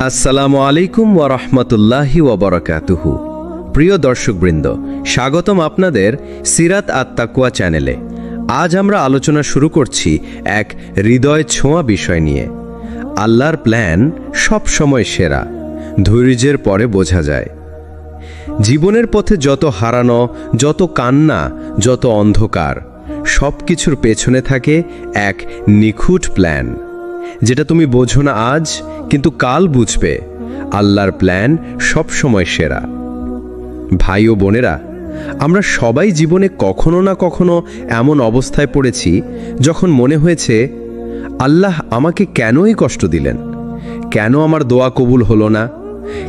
আসসালামু আলাইকুম ওয়া রাহমাতুল্লাহি ওয়া বারাকাতুহু। প্রিয় দর্শকবৃন্দ, স্বাগতম আপনাদের সিরাত আত-তাকওয়া চ্যানেলে। আজ আমরা আলোচনা শুরু করছি এক হৃদয় ছোঁয়া বিষয় নিয়ে। আল্লাহর প্ল্যান সব সময় সেরা, ধৈর্যের পরে বোঝা যায়। জীবনের পথে যত হারানো, যত কান্না, যত অন্ধকার, সব কিছুর পেছনে থাকে এক নিখুঁত প্ল্যান, যেটা তুমি বোঝো না আজ, কিন্তু কাল বুঝবে। আল্লাহর প্ল্যান সব সময় সেরা। ভাই ও বোনেরা, আমরা সবাই জীবনে কখনো না কখনো এমন অবস্থায় পড়েছি যখন মনে হয়েছে, আল্লাহ আমাকে কেনই কষ্ট দিলেন? কেন আমার দোয়া কবুল হলো না?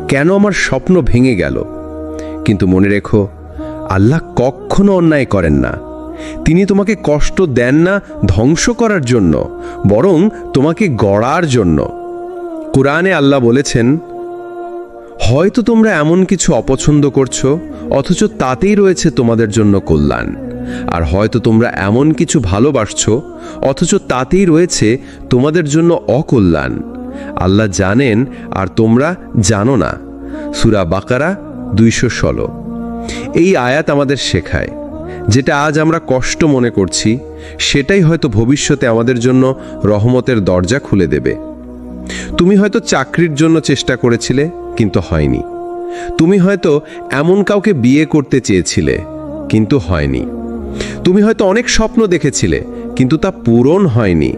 কেন আমার স্বপ্ন ভেঙে গেল? কিন্তু মনে রেখো, আল্লাহ কখনো অন্যায় করেন না। তিনি তোমাকে কষ্ট দেন না ধ্বংস করার জন্য, বরং তোমাকে গড়ার জন্য। কুরআনে আল্লাহ বলেছেন, হয়তো তোমরা এমন কিছু অপছন্দ করছো, অথচ তাতেই রয়েছে তোমাদের জন্য কল্যাণ। আর হয়তো তোমরা এমন কিছু ভালোবাসছো, অথচ তাতেই রয়েছে তোমাদের জন্য অকল্যাণ। আল্লাহ জানেন আর তোমরা জানো না। সূরা বাকারা 216। এই আয়াত আমাদের শেখায়, যেটা আজ আমরা কষ্ট মনে করছি, সেটাই হয়তো ভবিষ্যতে আমাদের জন্য রহমতের দরজা খুলে দেবে। তুমি হয়তো চাকরির জন্য চেষ্টা করেছিলে, কিন্তু হয়নি। তুমি হয়তো এমন কাউকে বিয়ে করতে চেয়েছিলে, কিন্তু হয়নি। তুমি হয়তো অনেক স্বপ্ন দেখেছিলে, কিন্তু তা পূরণ হয়নি।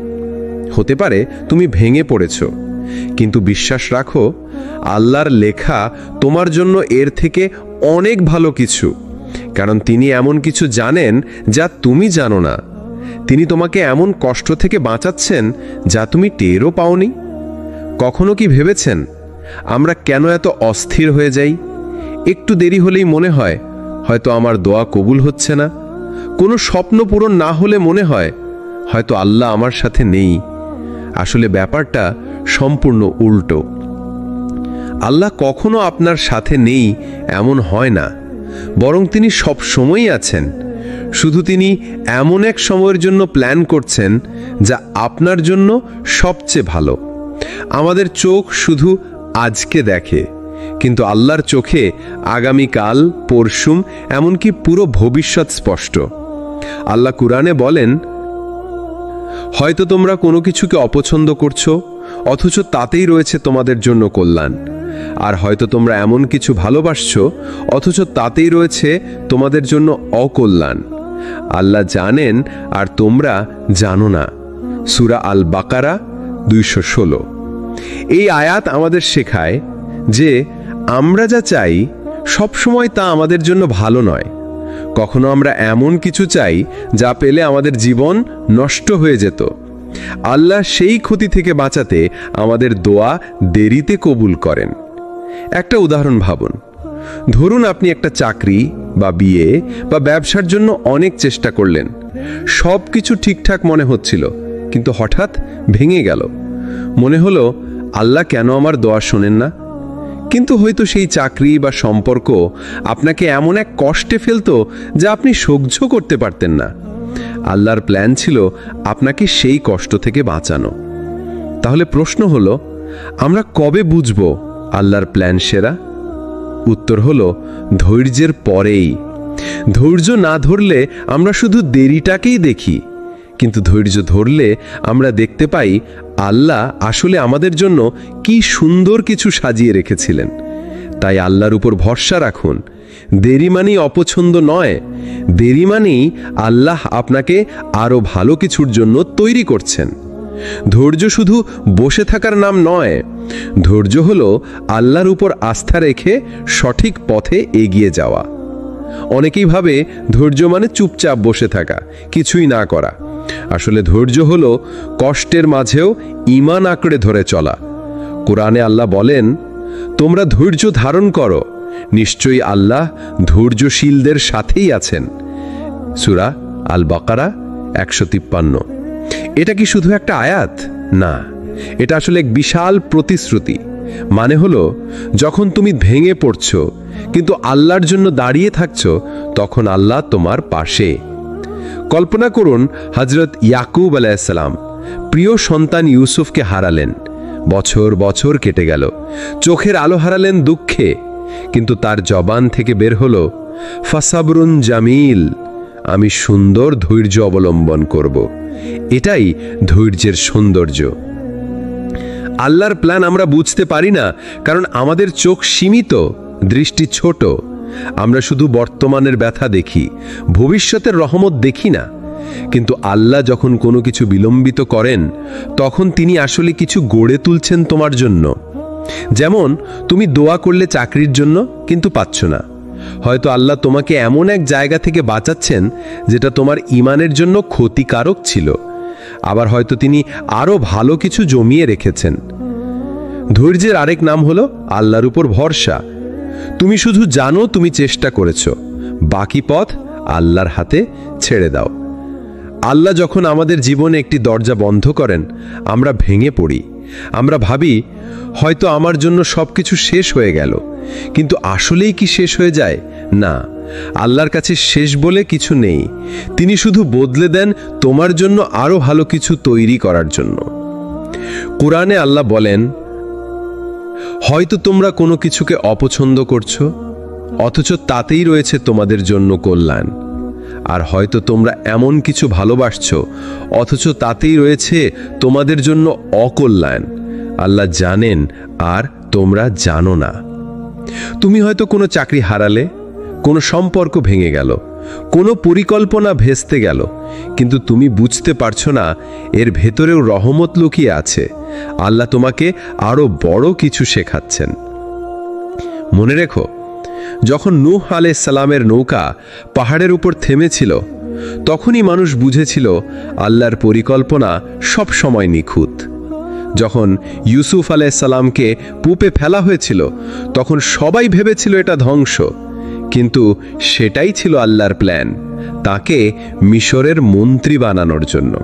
হতে পারে তুমি ভেঙে পড়েছ, কিন্তু বিশ্বাস রাখো, আল্লাহর লেখা তোমার জন্য এর থেকে অনেক ভালো কিছু। কারণ তিনি এমন কিছু জানেন যা তুমি জানো না। তিনি তোমাকে এমন কষ্ট থেকে বাঁচাচ্ছেন যা তুমি টেরও পাওনি। কখনো কি ভেবেছেন আমরা কেন এত অস্থির হয়ে যাই? একটু দেরি হলেই মনে হয় হয়তো আমার দোয়া কবুল হচ্ছে না। কোনো স্বপ্ন পূরণ না হলে মনে হয় হয়তো আল্লাহ আমার সাথে নেই। আসলে ব্যাপারটা সম্পূর্ণ উল্টো। আল্লাহ কখনো আপনার সাথে নেই এমন হয় না, বরং তিনি সব সময়ই আছেন। শুধু তিনি এমন এক সময়ের জন্য প্ল্যান করছেন যা আপনার জন্য সবচেয়ে ভালো। আমাদের চোখ শুধু আজকে দেখে, কিন্তু আল্লাহর চোখে আগামীকাল, পরশুম, এমনকি পুরো ভবিষ্যৎ স্পষ্ট। আল্লাহ কুরআনে বলেন, হয়তো তোমরা কোনো কিছুকে অপছন্দ করছো, অথচ তাতেই রয়েছে তোমাদের জন্য কল্যাণ। আর হয়তো তোমরা এমন কিছু ভালোবাসছো, অথচ তাতেই রয়েছে তোমাদের জন্য অকল্যাণ। আল্লাহ জানেন আর তোমরা জানো না। সূরা আল বাকারা 216। এই আয়াত আমাদের শেখায় যে আমরা যা চাই সবসময় তা আমাদের জন্য ভালো নয়। কখনো আমরা এমন কিছু চাই যা পেলে আমাদের জীবন নষ্ট হয়ে যেত। আল্লাহ সেই ক্ষতি থেকে বাঁচাতে আমাদের দোয়া দেরিতে কবুল করেন। একটা উদাহরণ ভাবুন। ধরুন আপনি একটা চাকরি বা বিয়ে বা ব্যবসার জন্য অনেক চেষ্টা করলেন। সব কিছু ঠিকঠাক মনে হচ্ছিল, কিন্তু হঠাৎ ভেঙে গেল। মনে হলো, আল্লাহ কেন আমার দোয়া শোনেন না? কিন্তু হয়তো সেই চাকরি বা সম্পর্ক আপনাকে এমন এক কষ্টে ফেলতো যা আপনি সহ্য করতে পারতেন না। আল্লাহর প্ল্যান ছিল আপনাকে সেই কষ্ট থেকে বাঁচানো। তাহলে প্রশ্ন হলো, আমরা কবে বুঝব আল্লাহর প্ল্যান সেরা? উত্তর হলো, ধৈর্যের পরেই। ধৈর্য না ধরলে আমরা শুধু দেরিটাকেই দেখি, কিন্তু ধৈর্য ধরলে আমরা দেখতে পাই আল্লাহ আসলে আমাদের জন্য কি সুন্দর কিছু সাজিয়ে রেখেছিলেন। তাই আল্লাহর উপর ভরসা রাখুন। দেরি মানেই অপছন্দ নয়, দেরি মানেই আল্লাহ আপনাকে আরো ভালো কিছুর জন্য তৈরি করছেন। ধৈর্য শুধু বসে থাকার নাম নয়, ধৈর্য হলো আল্লাহর উপর আস্থা রেখে সঠিক পথে এগিয়ে যাওয়া। অনেকেই ভাবে ধৈর্য মানে চুপচাপ বসে থাকা, কিছুই না করা। আসলে ধৈর্য হলো কষ্টের মাঝেও ঈমান আঁকড়ে ধরে চলা। কোরআনে আল্লাহ বলেন, তোমরা ধৈর্য ধারণ করো, নিশ্চয়ই আল্লাহ ধৈর্যশীলদের সাথেই আছেন। সূরা আল বাকারা 153। এটা কি শুধু একটা আয়াত? না, এটা আসলে এক বিশাল প্রতিশ্রুতি। মানে হলো, যখন তুমি ভেঙে পড়ছো কিন্তু আল্লাহর জন্য দাঁড়িয়ে থাকছো, তখন আল্লাহ তোমার পাশে। কল্পনা করুন, হযরত ইয়াকুব আলাইহিস সালাম প্রিয় সন্তান ইউসুফকে হারালেন। বছর বছর কেটে গেল, চোখের আলো হারালেন দুঃখে, কিন্তু তার জবান থেকে বের হলো ফাসাবরুন জামিল, আমি সুন্দর ধৈর্য অবলম্বন করব। এটাই ধৈর্যের সৌন্দর্য। আল্লাহর প্ল্যান আমরা বুঝতে পারি না, কারণ আমাদের চোখ সীমিত, দৃষ্টি ছোট। আমরা শুধু বর্তমানের ব্যথা দেখি, ভবিষ্যতের রহমত দেখি না। কিন্তু আল্লাহ যখন কোনো কিছু বিলম্বিত করেন, তখন তিনি আসলে কিছু গড়ে তুলছেন তোমার জন্য। যেমন তুমি দোয়া করলে চাকরির জন্য, কিন্তু পাচ্ছ না। হয়তো আল্লাহ তোমাকে এমন এক জায়গা থেকে বাঁচাচ্ছেন যেটা তোমার ঈমানের জন্য ক্ষতিকারক ছিল। আবার হয়তো তিনি আরও ভালো কিছু জমিয়ে রেখেছেন। ধৈর্যের আরেক নাম হলো আল্লাহর উপর ভরসা। তুমি শুধু জানো তুমি চেষ্টা করেছো, বাকি পথ আল্লাহর হাতে ছেড়ে দাও। আল্লাহ যখন আমাদের জীবনে একটি দরজা বন্ধ করেন, আমরা ভেঙে পড়ি। আমরা ভাবি হয়তো আমার জন্য সবকিছু শেষ হয়ে গেল, কিন্তু আসলেই কি শেষ হয়ে যায়? না, আল্লাহর কাছে শেষ বলে কিছু নেই। তিনি শুধু বদলে দেন তোমার জন্য আরো ভালো কিছু তৈরি করার জন্য। কোরআনে আল্লাহ বলেন, হয়তো তোমরা কোনো কিছুকে অপছন্দ করছো, অথচ তাতেই রয়েছে তোমাদের জন্য কল্যাণ। আর হয়তো তোমরা এমন কিছু ভালোবাসছো, অথচ তাতেই রয়েছে তোমাদের জন্য অকল্যাণ। আল্লাহ জানেন, আর তোমরা জানো না। তুমি হয়তো কোনো চাকরি হারালে, কোনো সম্পর্ক ভেঙে গেল, কোনো পরিকল্পনা ভেস্তে গেল, কিন্তু তুমি বুঝতে পারছো না এর ভেতরেও রহমত লুকিয়ে আছে। আল্লাহ তোমাকে আরো বড় কিছু শেখাচ্ছেন। মনে রেখো, যখন নূহ আলাইহিস সালামের নৌকা পাহাড়ের উপর থেমেছিল, তখনই মানুষ বুঝেছিল আল্লাহর পরিকল্পনা সব সময় নিখুঁত। যখন ইউসুফ আলাইহিস সালামকে কূপে ফেলা হয়েছিল, তখন সবাই ভেবেছিল এটা ধ্বংস, কিন্তু সেটাই ছিল আল্লাহর প্ল্যান, তাকে মিশরের মন্ত্রী বানানোর জন্য।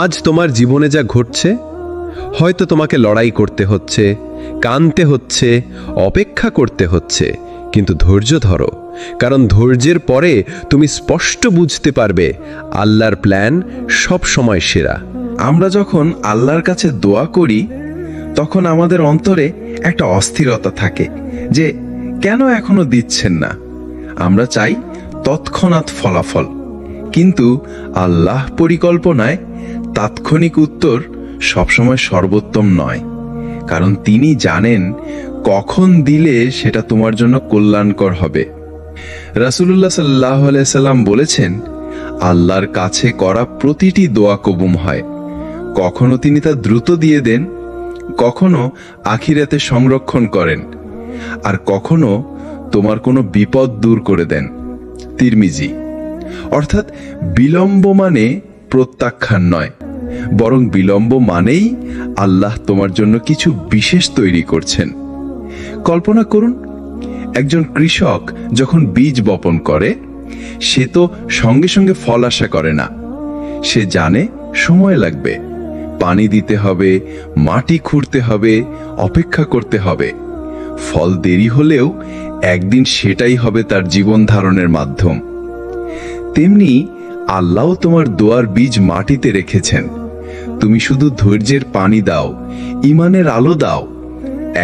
আজ তোমার জীবনে যা ঘটছে, হয়তো তোমাকে লড়াই করতে হচ্ছে, কাঁদতে হচ্ছে, অপেক্ষা করতে হচ্ছে, কিন্তু ধৈর্য ধরো, কারণ ধৈর্যের পরে তুমি স্পষ্ট বুঝতে পারবে আল্লাহর প্ল্যান সব সময় সেরা। আমরা যখন আল্লাহর কাছে দোয়া করি, তখন আমাদের অন্তরে একটা অস্থিরতা থাকে যে কেন এখনো দিচ্ছেন না। আমরা চাই তৎক্ষণাৎ ফলাফল, কিন্তু আল্লাহ পরিকল্পনায় তাৎক্ষণিক উত্তর সবসময় সর্বোত্তম নয়, কারণ তিনি জানেন কখন দিলে সেটা তোমার জন্য কল্যাণকর হবে। রাসূলুল্লাহ সাল্লাল্লাহু আলাইহি সাল্লাম বলেছেন, আল্লাহর কাছে করা প্রতিটি দোয়া কবুল হয়। কখনো তিনি তা দ্রুত দিয়ে দেন, কখনো আখিরাতে সংরক্ষণ করেন, আর কখনো তোমার কোনো বিপদ দূর করে দেন। তিরমিজি। অর্থাৎ বিলম্ব মানে প্রত্যাখ্যান নয়, বরং বিলম্ব মানেই আল্লাহ তোমার জন্য কিছু বিশেষ তৈরি করছেন। কল্পনা করুন, একজন কৃষক যখন বীজ বপন করে, সে তো সঙ্গে সঙ্গে ফল আশা করে না। সে জানে সময় লাগবে, পানি দিতে হবে, মাটি খুঁড়তে হবে, অপেক্ষা করতে হবে। ফল দেরি হলেও একদিন সেটাই হবে তার জীবন ধারণের মাধ্যম। তেমনি আল্লাহ তোমার দোয়ার বীজ মাটিতে রেখেছেন। তুমি শুধু ধৈর্যের পানি দাও, ঈমানের আলো দাও,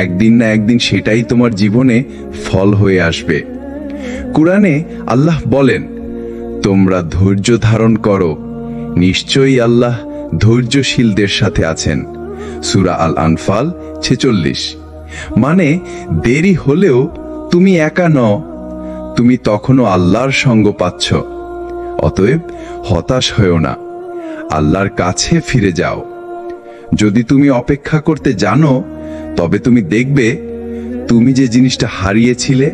একদিন না একদিন সেটাই তোমার জীবনে ফল হয়ে আসবে। কুরআনে আল্লাহ বলেন, তোমরা ধৈর্য ধারণ করো, নিশ্চয়ই আল্লাহ ধৈর্যশীলদের সাথে আছেন। সূরা আল আনফাল 46। মানে দেরি হলেও তুমি একা নও, তুমি তখনও আল্লাহর সঙ্গ পাচ্ছ। অতএব হতাশ হয়ো না, আল্লাহর কাছে ফিরে যাও। যদি তুমি অপেক্ষা করতে জানো, তবে তুমি দেখবে তুমি যে জিনিসটা হারিয়েছিলে,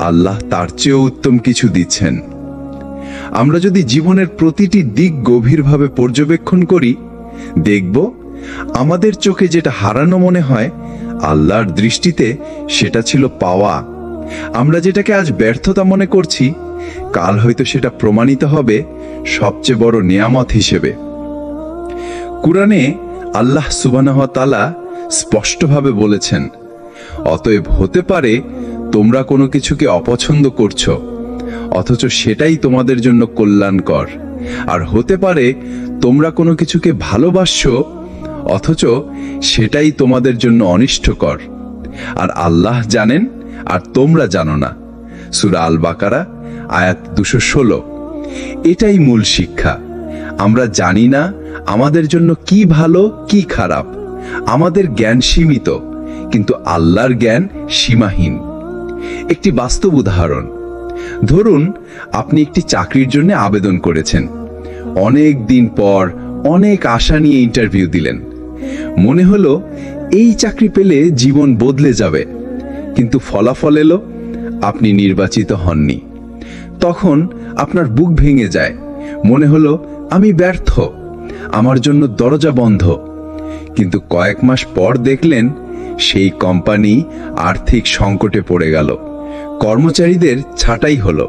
আল্লাহ তার চেয়েও উত্তম কিছু দিচ্ছেন। আমরা যদি জীবনের প্রতিটি দিক গভীরভাবে পর্যবেক্ষণ করি, দেখব আমাদের চোখে যেটা হারানো মনে হয়, আল্লাহর দৃষ্টিতে সেটা ছিল পাওয়া। আমরা যেটাকে আজ ব্যর্থতা মনে করছি, কাল হয়তো সেটা প্রমাণিত হবে সবচেয়ে বড় নিয়ামত হিসেবে। কুরআনে আল্লাহ সুবহানাহু ওয়া তাআলা স্পষ্টভাবে বলেছেন, অতএব হতে পারে তোমরা কোনো কিছুকে অপছন্দ করছো, অথচ সেটাই তোমাদের জন্য কল্যাণকর, আর হতে পারে তোমরা কোনো কিছুকে ভালোবাসছো অথচ সেটাই তোমাদের জন্য অনিষ্টকর, আর আল্লাহ জানেন আর তোমরা জানো না। সূরা আল বাকারা আয়াত 216। এটাই মূল শিক্ষা। আমরা জানি না আমাদের জন্য কি ভালো কি খারাপ। আমাদের জ্ঞান সীমিত, কিন্তু আল্লাহর জ্ঞান সীমাহীন। একটি বাস্তব উদাহরণ, ধরুন আপনি একটি চাকরির জন্য আবেদন করেছেন। অনেক দিন পর অনেক আশা নিয়ে ইন্টারভিউ দিলেন। মনে হলো এই চাকরি পেলে জীবন বদলে যাবে, কিন্তু ফলাফল এলো আপনি নির্বাচিত হননি। তখন আপনার বুক ভেঙে যায়, মনে হলো আমি ব্যর্থ, আমার জন্য দরজা বন্ধ। কিন্তু কয়েক মাস পর দেখলেন সেই কোম্পানি আর্থিক সংকটে পড়ে গেল, কর্মচারীদের ছাঁটাই হলো।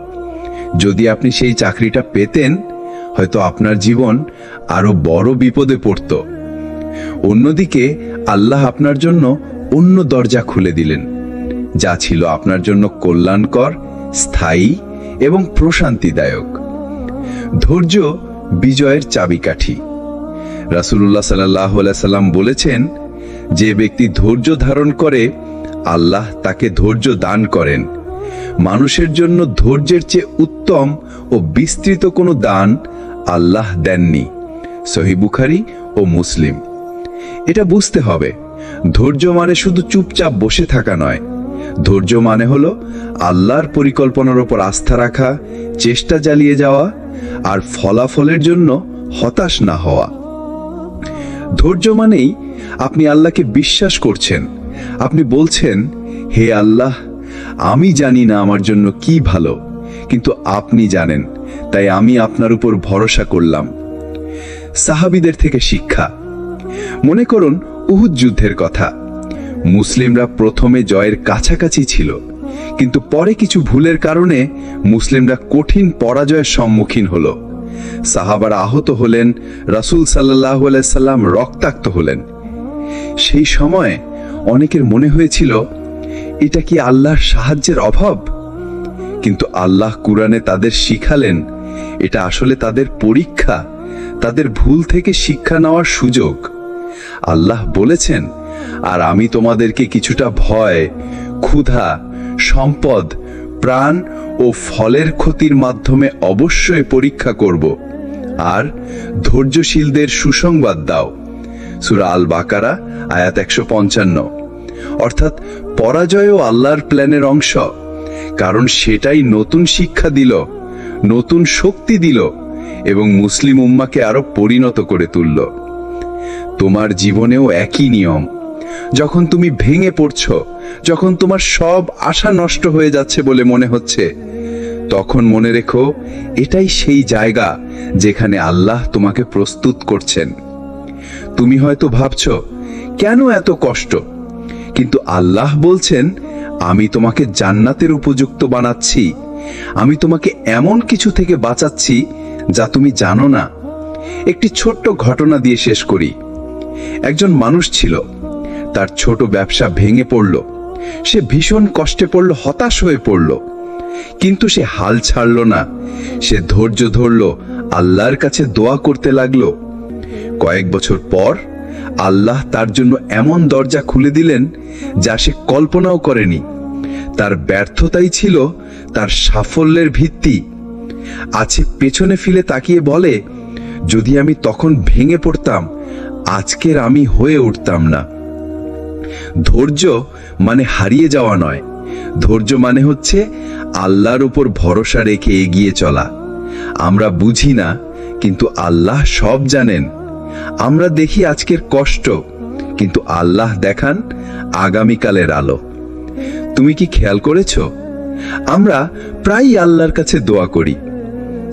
যদি আপনি সেই চাকরিটা পেতেন, হয়তো আপনার জীবন আরো বড় বিপদে পড়ত। অন্যদিকে আল্লাহ আপনার জন্য অন্য দরজা খুলে দিলেন, যা ছিল আপনার জন্য কল্যাণকর, স্থায়ী এবং প্রশান্তিদায়ক। ধৈর্য বিজয়ের চাবিকাঠি। রাসূলুল্লাহ সাল্লাল্লাহু আলাইহি সাল্লাম বলেছেন, যে ব্যক্তি ধৈর্য ধারণ করে আল্লাহ তাকে ধৈর্য দান করেন। মানুষের জন্য ধৈর্যের চেয়ে উত্তম ও বিস্তৃত কোনো দান আল্লাহ দেননি। সহিহ বুখারী ও মুসলিম। এটা বুঝতে হবে, ধৈর্য মানে শুধু চুপচাপ বসে থাকা নয়। ধৈর্য মানে হলো আল্লাহর পরিকল্পনার উপর আস্থা রাখা, চেষ্টা চালিয়ে যাওয়া আর ফলাফলের জন্য হতাশ না হওয়া। ধৈর্য মানেই আপনি আল্লাহকে বিশ্বাস করছেন। আপনি বলছেন, হে আল্লাহ, আমি জানি না আমার জন্য কি ভালো, কিন্তু আপনি জানেন, তাই আমি আপনার উপর ভরসা করলাম। সাহাবীদের থেকে শিক্ষা। মনে করুন উহুদ যুদ্ধের কথা। মুসলিমরা প্রথমে জয়ের কাছাকাছি ছিল, কিন্তু পরে কিছু ভুলের কারণে মুসলিমরা কঠিন পরাজয়ের সম্মুখীন হলো। সাহাবারা আহত হলেন, রাসূল সাল্লাল্লাহু আলাইহি সাল্লাম রক্তাক্ত হলেন। সেই সময় অনেকের মনে হয়েছিল, এটা কি আল্লাহর সাহায্যের অভাব? কিন্তু আল্লাহ কুরআনে তাদের শিখালেন, এটা আসলে তাদের পরীক্ষা, তাদের ভুল থেকে শিক্ষা নেওয়ার সুযোগ। আল্লাহ বলেছেন, আর আমি তোমাদেরকে কিছুটা ভয়, ক্ষুধা, সম্পদ, প্রাণ ও ফলের ক্ষতির মাধ্যমে অবশ্যই পরীক্ষা করব, আর ধৈর্যশীলদের সুসংবাদ দাও। সূরা আল বাকারা আয়াত 155। অর্থাৎ পরাজয়ও আল্লাহর প্ল্যানের অংশ, কারণ সেটাই নতুন শিক্ষা দিল, নতুন শক্তি দিল এবং মুসলিম উম্মাকে আরো পরিণত করে তুলল। তোমার জীবনেও একই নিয়ম। যখন তুমি ভেঙে পড়ছ, যখন তোমার সব আশা নষ্ট হয়ে যাচ্ছে বলে মনে হচ্ছে, তখন মনে রেখো, এটাই সেই জায়গা যেখানে আল্লাহ তোমাকে প্রস্তুত করছেন। তুমি হয়তো ভাবছ, কেন এত কষ্ট? কিন্তু আল্লাহ বলছেন, আমি তোমাকে জান্নাতের উপযুক্ত বানাচ্ছি। আমি তোমাকে এমন কিছু থেকে বাঁচাচ্ছি যা তুমি জানো না। একটি ছোট্ট ঘটনা দিয়ে শেষ করি। একজন মানুষ ছিল, তার ছোট ব্যবসা ভেঙে পড়ল। সে ভীষণ কষ্টে পড়ল, হতাশ হয়ে পড়ল, কিন্তু সে হাল ছাড়ল না। সে ধৈর্য ধরল, আল্লাহর কাছে দোয়া করতে লাগলো। কয়েক বছর পর আল্লাহ তার জন্য এমন দরজা খুলে দিলেন যা সে কল্পনাও করেনি। তার ব্যর্থতাই ছিল তার সাফল্যের ভিত্তি। আছে পেছনে ফিরে তাকিয়ে বলে, যদি আমি তখন ভেঙে পড়তাম, আজকের আমি হয়ে উঠতাম না। ধৈর্য মানে হারিয়ে যাওয়া নয়। ধৈর্য মানে হচ্ছে আল্লাহর উপর ভরসা রেখে এগিয়ে চলা। আমরা বুঝি না, কিন্তু আল্লাহ সব জানেন। আমরা দেখি আজকের কষ্ট, কিন্তু আল্লাহ দেখান আগামীকালের আলো। তুমি কি খেয়াল করেছ, আমরা প্রায়ই আল্লাহর কাছে দোয়া করি,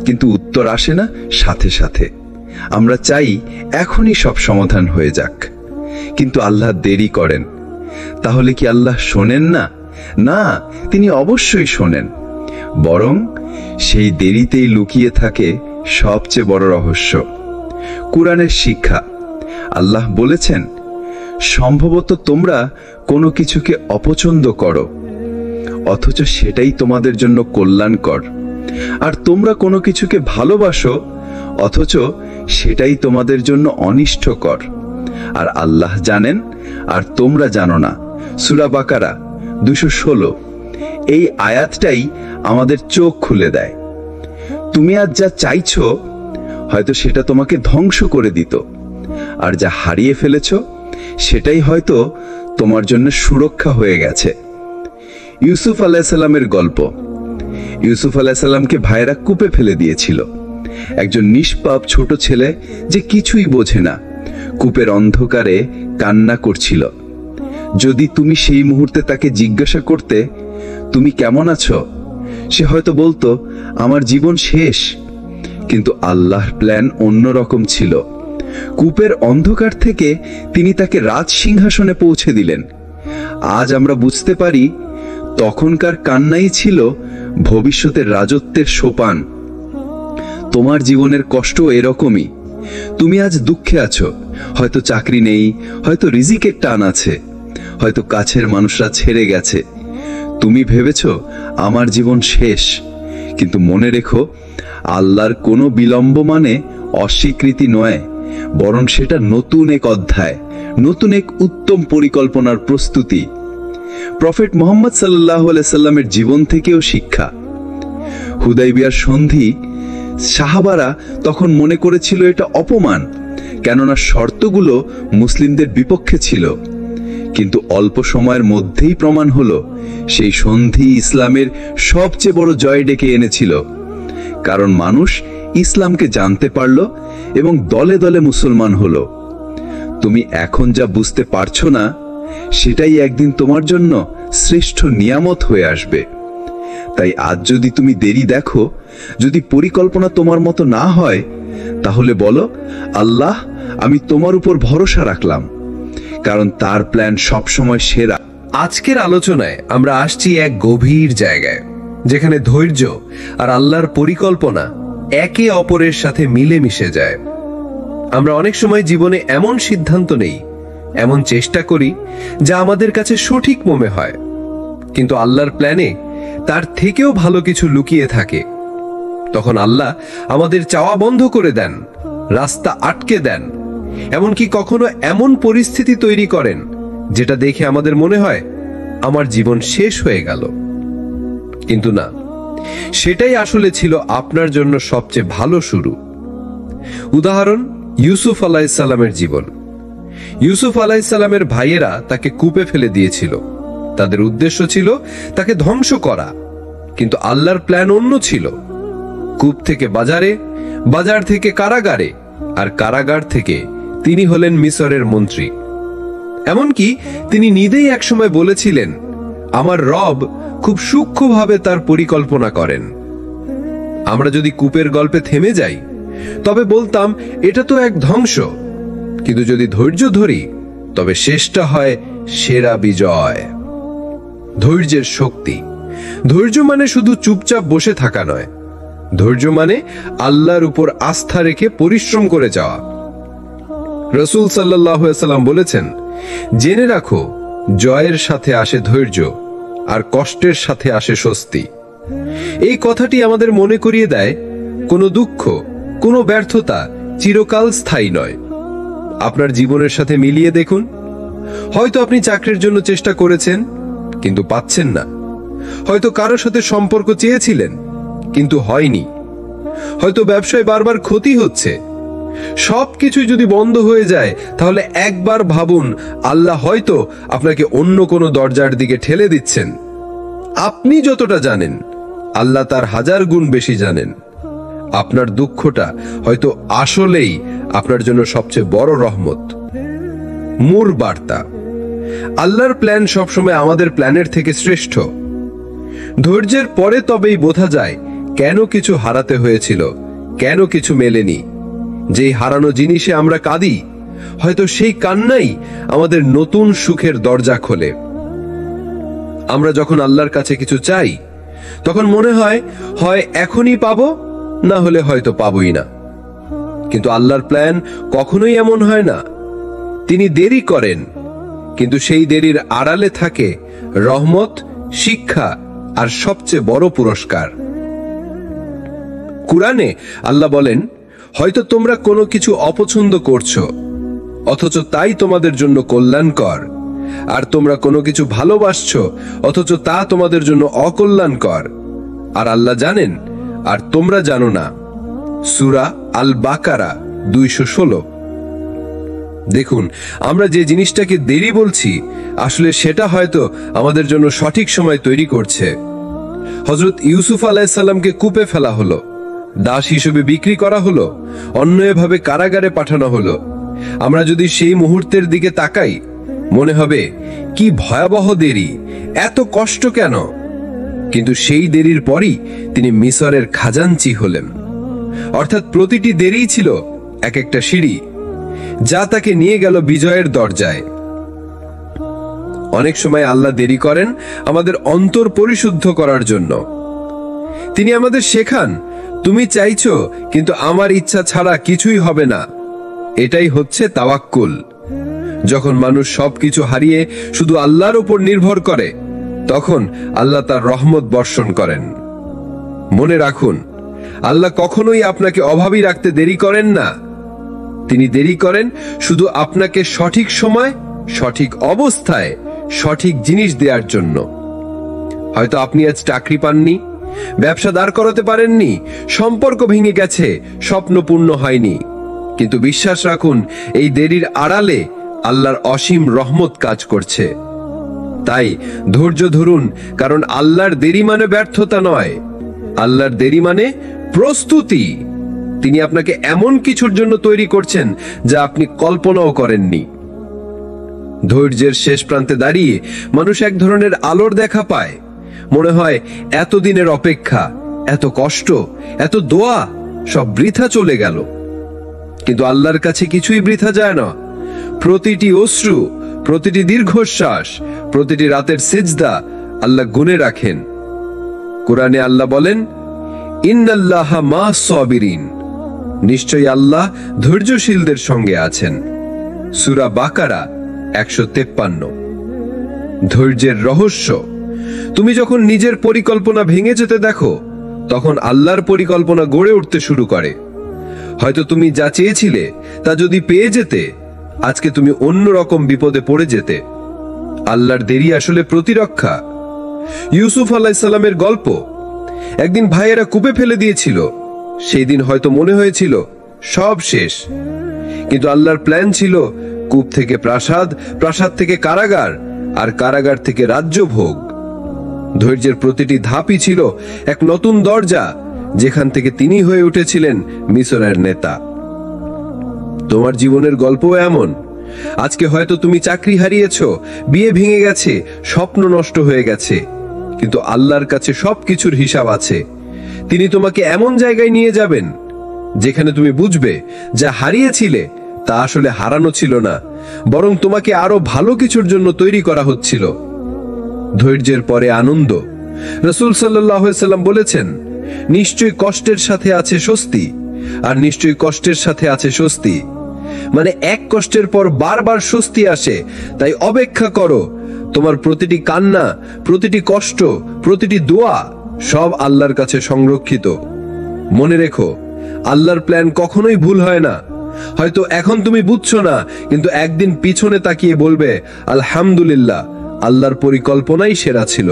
কিন্তু উত্তর আসে না সাথে সাথে। আমরা চাই এখনই সব সমাধান হয়ে যাক, কিন্তু আল্লাহ দেরি করেন। তাহলে কি আল্লাহ শোনেন না? না, তিনি অবশ্যই শোনেন। বরং সেই দেরিতেই লুকিয়ে থাকে সবচেয়ে বড় রহস্য। কুরআনের শিক্ষা। আল্লাহ বলেছেন, সম্ভবত তোমরা কোনো কিছুকে অপছন্দ করো, অথচ সেটাই তোমাদের জন্য কল্যাণকর। আর তোমরা কোনো কিছুকে ভালোবাসো, অথচ সেটাই তোমাদের জন্য অনিষ্টকর। আর আল্লাহ জানেন আর তোমরা জানো না। সূরা বাকারা 216। এই আয়াতটাই আমাদের চোখ খুলে দেয়। তুমি আজ যা চাইছো হয়তো সেটা তোমাকে ধ্বংস করে দিত, আর যা হারিয়ে ফেলেছো সেটাই হয়তো তোমার জন্য সুরক্ষা হয়ে গেছে। ইউসুফ আলাইহিস সালামের গল্প। ইউসুফ আলাইহিস সালামকে ভাইরা কূপে ফেলে দিয়েছিল। একজন নিষ্পাপ ছোট ছেলে যে কিছুই বোঝে না কূপের অন্ধকারে কান্না করছিল। যদি তুমি সেই মুহূর্তে তাকে জিজ্ঞাসা করতে তুমি কেমন আছো, সে হয়তো বলতো আমার জীবন শেষ। কিন্তু আল্লাহর প্ল্যান অন্যরকম ছিল। কূপের অন্ধকার থেকে তিনি তাকে রাজ সিংহাসনে পৌঁছে দিলেন। আজ আমরা বুঝতে পারি তখনকার কান্নাই ছিল ভবিষ্যতের রাজত্বের সোপান। তোমার জীবনের কষ্ট এরকমই। তুমি আজ দুঃখে আছো, হয়তো চাকরি নেই, হয়তো রিজিকের টান আছে, হয়তো কাছের মানুষরা ছেড়ে গেছে। তুমি ভেবেছো আমার জীবন শেষ, কিন্তু মনে রেখো আল্লাহর কোনো বিলম্ব মানে অস্বীকৃতি নয়, বরং সেটা নতুন এক অধ্যায়, নতুন এক উত্তম পরিকল্পনার প্রস্তুতি। প্রফেট মুহাম্মদ সাল্লাল্লাহু আলাইহি সাল্লামের জীবন থেকেও শিক্ষা। হুদাইবিয়ার সন্ধি সাহাবারা তখন মনে করেছিল এটা অপমান, কেননা শর্তগুলো মুসলিমদের বিপক্ষে ছিল। কিন্তু অল্প সময়ের মধ্যেই প্রমাণ হলো সেই সন্ধি ইসলামের সবচেয়ে বড় জয় ডেকে এনেছিল। কারণ মানুষ ইসলামকে জানতে পারল এবং দলে দলে মুসলমান হলো। তুমি এখন যা বুঝতে পারছো না সেটাই একদিন তোমার জন্য শ্রেষ্ঠ নিয়ামত হয়ে আসবে। তাই আজ যদি তুমি দেরি দেখো, যদি পরিকল্পনা তোমার মতো না হয়, তাহলে বলো আল্লাহ আমি তোমার উপর ভরসা রাখলাম, কারণ তার প্ল্যান সবসময় সেরা। আজকের আলোচনায় আমরা আসছি এক গভীর জায়গায়, যেখানে ধৈর্য আর আল্লাহর পরিকল্পনা একে অপরের সাথে মিলে মিশে যায়। আমরা অনেক সময় জীবনে এমন সিদ্ধান্ত নেই, এমন চেষ্টা করি যা আমাদের কাছে সঠিক মনে হয়, কিন্তু আল্লাহর প্ল্যানে তার থেকেও ভালো কিছু লুকিয়ে থাকে। তখন আল্লাহ আমাদের চাওয়া বন্ধ করে দেন, রাস্তা আটকে দেন, এমনকি কখনো এমন পরিস্থিতি তৈরি করেন যেটা দেখে আমাদের মনে হয় আমার জীবন শেষ হয়ে গেল। কিন্তু না, সেটাই আসলে ছিল আপনার জন্য সবচেয়ে ভালো শুরু। উদাহরণ ইউসুফ আলাইহিস সালামের জীবন। ইউসুফ আলাইহিস সালামের ভাইয়েরা তাকে কূপে ফেলে দিয়েছিল। তাদের উদ্দেশ্য ছিল তাকে ধ্বংস করা, কিন্তু আল্লাহর প্ল্যান অন্য ছিল। কূপ থেকে বাজারে, বাজার থেকে কারাগারে, আর কারাগার থেকে তিনি হলেন মিসরের মন্ত্রী। এমনকি তিনি নিজেই একসময় বলেছিলেন, আমার রব খুব সূক্ষ্মভাবে তার পরিকল্পনা করেন। আমরা যদি কূপের গল্পে থেমে যাই তবে বলতাম এটা তো এক ধ্বংস, কিন্তু যদি ধৈর্য ধরি তবে শেষটা হয় সেরা বিজয়। ধৈর্যের শক্তি। ধৈর্য মানে শুধু চুপচাপ বসে থাকা নয়, ধৈর্য মানে আল্লাহর উপর আস্থা রেখে পরিশ্রম করে যাওয়া। রাসূল সাল্লাল্লাহু আলাইহি সাল্লাম বলেছেন, জেনে রাখো জয়ের সাথে আসে ধৈর্য, আর কষ্টের সাথে আসে স্বস্তি। এই কথাটি আমাদের মনে করিয়ে দেয় কোনো দুঃখ, কোনো ব্যর্থতা চিরকাল স্থায়ী নয়। আপনার জীবনের সাথে মিলিয়ে দেখুন, হয়তো আপনি চাকরির জন্য চেষ্টা করেছেন কিন্তু পাচ্ছেন না, হয়তো কারোর সাথে সম্পর্ক চেয়েছিলেন কিন্তু হয়নি, হয়তো ব্যবসায় বারবার ক্ষতি হচ্ছে। সবকিছু যদি বন্ধ হয়ে যায় তাহলে একবার ভাবুন, আল্লাহ হয়তো আপনাকে অন্য কোনো দরজার দিকে ঠেলে দিচ্ছেন। আপনি যতটা জানেন আল্লাহ তার 1000 গুণ বেশি জানেন। আপনার দুঃখটা হয়তো আসলেই আপনার জন্য সবচেয়ে বড় রহমত। মূল বার্তা, আল্লাহর প্ল্যান সবসময় আমাদের প্ল্যানের থেকে শ্রেষ্ঠ। ধৈর্যের পরে তবেই বোঝা যায় কেন কিছু হারাতে হয়েছিল, কেন কিছু মেলেনি। যেই হারানো জিনিসে আমরা কাঁদি, হয়তো সেই কান্নাই আমাদের নতুন সুখের দরজা খোলে। আমরা যখন আল্লাহর কাছে কিছু চাই তখন মনে হয় হয় এখনই পাবো, না হলে হয়তো পাবোই না। কিন্তু আল্লাহর প্ল্যান কখনোই এমন হয় না। তিনি দেরি করেন, কিন্তু সেই দেরির আড়ালে থাকে রহমত, শিক্ষা আর সবচেয়ে বড় পুরস্কার। কুরআনে আল্লাহ বলেন, হয়তো তোমরা কোনো কিছু অপছন্দ করছো, অথচ তাই তোমাদের জন্য কল্যাণকর, আর তোমরা কোনো কিছু ভালোবাসছো, অথচ তা তোমাদের জন্য অকল্যাণকর, আর আল্লাহ জানেন আর তোমরা জানো না। সূরা আল বাকারা 216। দেখুন, আমরা যে জিনিসটাকে দেরি বলছি, আসলে সেটা হয়তো আমাদের জন্য সঠিক সময় তৈরি করছে। হযরত ইউসুফ আলাইহিস সালামকে কূপে ফেলা হলো, দাস হিসেবে বিক্রি করা হলো, অন্যায়ভাবে কারাগারে পাঠানো হলো। আমরা যদি সেই মুহূর্তের দিকে তাকাই, মনে হবে কি ভয়াবহ দেরি, এত কষ্ট কেন? কিন্তু সেই দেরির পরই তিনি মিসরের খাজাঞ্চি হলেন। অর্থাৎ প্রতিটি দেরিই ছিল এক একটা সিঁড়ি, যা তাকে নিয়ে গেল বিজয়ের দরজায়। অনেক সময় আল্লাহ দেরি করেন আমাদের অন্তর পরিশুদ্ধ করার জন্য। তিনি আমাদের শেখান, তুমি চাইছো কিন্তু আমার ইচ্ছা ছাড়া কিছুই হবে না। এটাই হচ্ছে তাওয়াক্কুল। যখন মানুষ সবকিছু হারিয়ে শুধু আল্লাহর উপর নির্ভর করে, তখন আল্লাহ তার রহমত বর্ষণ করেন। মনে রাখুন, আল্লাহ কখনোই আপনাকে অভাবী রাখতে দেরি করেন না। তিনি দেরি করেন শুধু আপনাকে সঠিক সময়, সঠিক অবস্থায় সঠিক জিনিস দেওয়ার জন্য। হয়তো আপনি আজ চাকরি পাননি, ব্যবসা দাঁড় করাতে পারেননি, সম্পর্ক ভেঙে গেছে, স্বপ্ন পূর্ণ হয়নি, কিন্তু বিশ্বাস রাখুন, এই দেরির আড়ালে আল্লাহর অসীম রহমত কাজ করছে। তাই ধৈর্য ধরুন, কারণ আল্লাহর দেরি মানে ব্যর্থতা নয়, আল্লাহর দেরি মানে প্রস্তুতি। তিনি আপনাকে এমন কিছুর জন্য তৈরি করছেন যা আপনি কল্পনাও করেননি। ধৈর্যের শেষ প্রান্তে দাঁড়িয়ে মানুষ এক ধরনের আলোর দেখা পায়। মনে হয় এতদিনের অপেক্ষা, এত কষ্ট, এত দোয়া সব বৃথা চলে গেল। কিন্তু আল্লাহর কাছে কিছুই বৃথা যায় না। প্রতিটি অশ্রু, প্রতিটি দীর্ঘশ্বাস, প্রতিটি রাতের সিজদা আল্লাহ গুনে রাখেন। কোরআনে আল্লাহ বলেন, ইন্নাল্লাহা মা'আস সাবিরিন, নিশ্চয়ই আল্লাহ ধৈর্যশীলদের সঙ্গে আছেন। সূরা বাকারা 153। ধৈর্যের রহস্য। তুমি যখন নিজের পরিকল্পনা ভেঙে যেতে দেখো, তখন আল্লাহর পরিকল্পনা গড়ে উঠতে শুরু করে। হয়তো তুমি যা চেয়েছিলে তা যদি পেয়ে যেতে, আজকে তুমি অন্য রকম বিপদে পড়ে যেতে। আল্লাহর দেরি আসলে প্রতিরক্ষা। ইউসুফ আলাইহিস সালামের গল্প। একদিন ভাইয়েরা কূপে ফেলে দিয়েছিল। সেই দিন হয়তো মনে হয়েছিল সব শেষ, কিন্তু আল্লাহর প্ল্যান ছিল কূপ থেকে প্রাসাদ, প্রাসাদ থেকে কারাগার, আর কারাগার থেকে রাজ্যভোগ। ধৈর্যের প্রতিটি ধাপই ছিল এক নতুন দরজা, যেখান থেকে তিনি হয়ে উঠেছিলেন মিসরের নেতা। তোমার জীবনের গল্প এমন। আজকে হয়তো তুমি চাকরি হারিয়েছো, বিয়ে ভেঙে গেছে, স্বপ্ন নষ্ট হয়ে গেছে, কিন্তু আল্লাহর কাছে সবকিছুর হিসাব আছে। তিনি তোমাকে এমন জায়গায় নিয়ে যাবেন যেখানে তুমি বুঝবে যা হারিয়েছিলে তা আসলে হারানো ছিল না, বরং তোমাকে আরো ভালো কিছুর জন্য তৈরি করা হচ্ছিল। ধৈর্যের পরে আনন্দ। রাসূল সাল্লাল্লাহু আলাইহি সাল্লাম বলেছেন, নিশ্চয়ই কষ্টের সাথে আছে স্বস্তি, আর নিশ্চয়ই কষ্টের সাথে আছে স্বস্তি। মানে এক কষ্টের পর বারবার স্বস্তি আসে। তাই অপেক্ষা করো। তোমার প্রতিটি কান্না, প্রতিটি কষ্ট, প্রতিটি দোয়া সব আল্লাহর কাছে সংরক্ষিত। মনে রেখো, আল্লাহর প্ল্যান কখনোই ভুল হয় না। হয়তো এখন তুমি বুঝছো না, কিন্তু একদিন পিছনে তাকিয়ে বলবে, আলহামদুলিল্লাহ, আল্লাহর পরিকল্পনাই সেরা ছিল।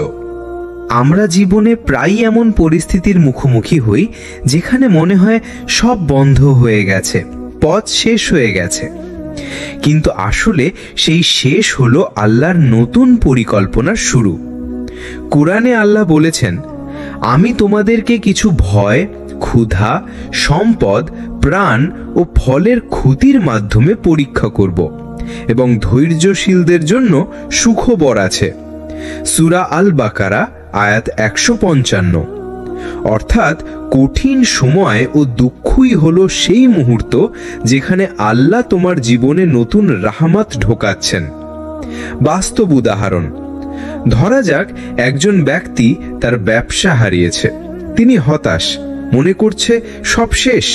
আমরা জীবনে প্রায়ই এমন পরিস্থিতির মুখোমুখি হই যেখানে মনে হয় সব বন্ধ হয়ে গেছে, পথ শেষ হয়ে গেছে। কিন্তু আসলে সেই শেষ হলো আল্লাহর নতুন পরিকল্পনার শুরু। কোরআনে আল্লাহ বলেছেন, আমি তোমাদেরকে কিছু ভয়, ক্ষুধা, সম্পদ, প্রাণ ও ফলের ক্ষতির মাধ্যমে পরীক্ষা করব, এবং ধৈর্যশীলদের জন্য সুখবর আছে। সূরা আল বাকারা আয়াত 155। অর্থাৎ কঠিন সময় ও দুঃখই হলো সেই মুহূর্ত যেখানে আল্লাহ তোমার জীবনে নতুন রাহমাত ঢোকাচ্ছেন। বাস্তব উদাহরণ। ধরা যাক একজন ব্যক্তি তার ব্যবসা হারিয়েছে। তিনি হতাশ, মনে করছে সব শেষ।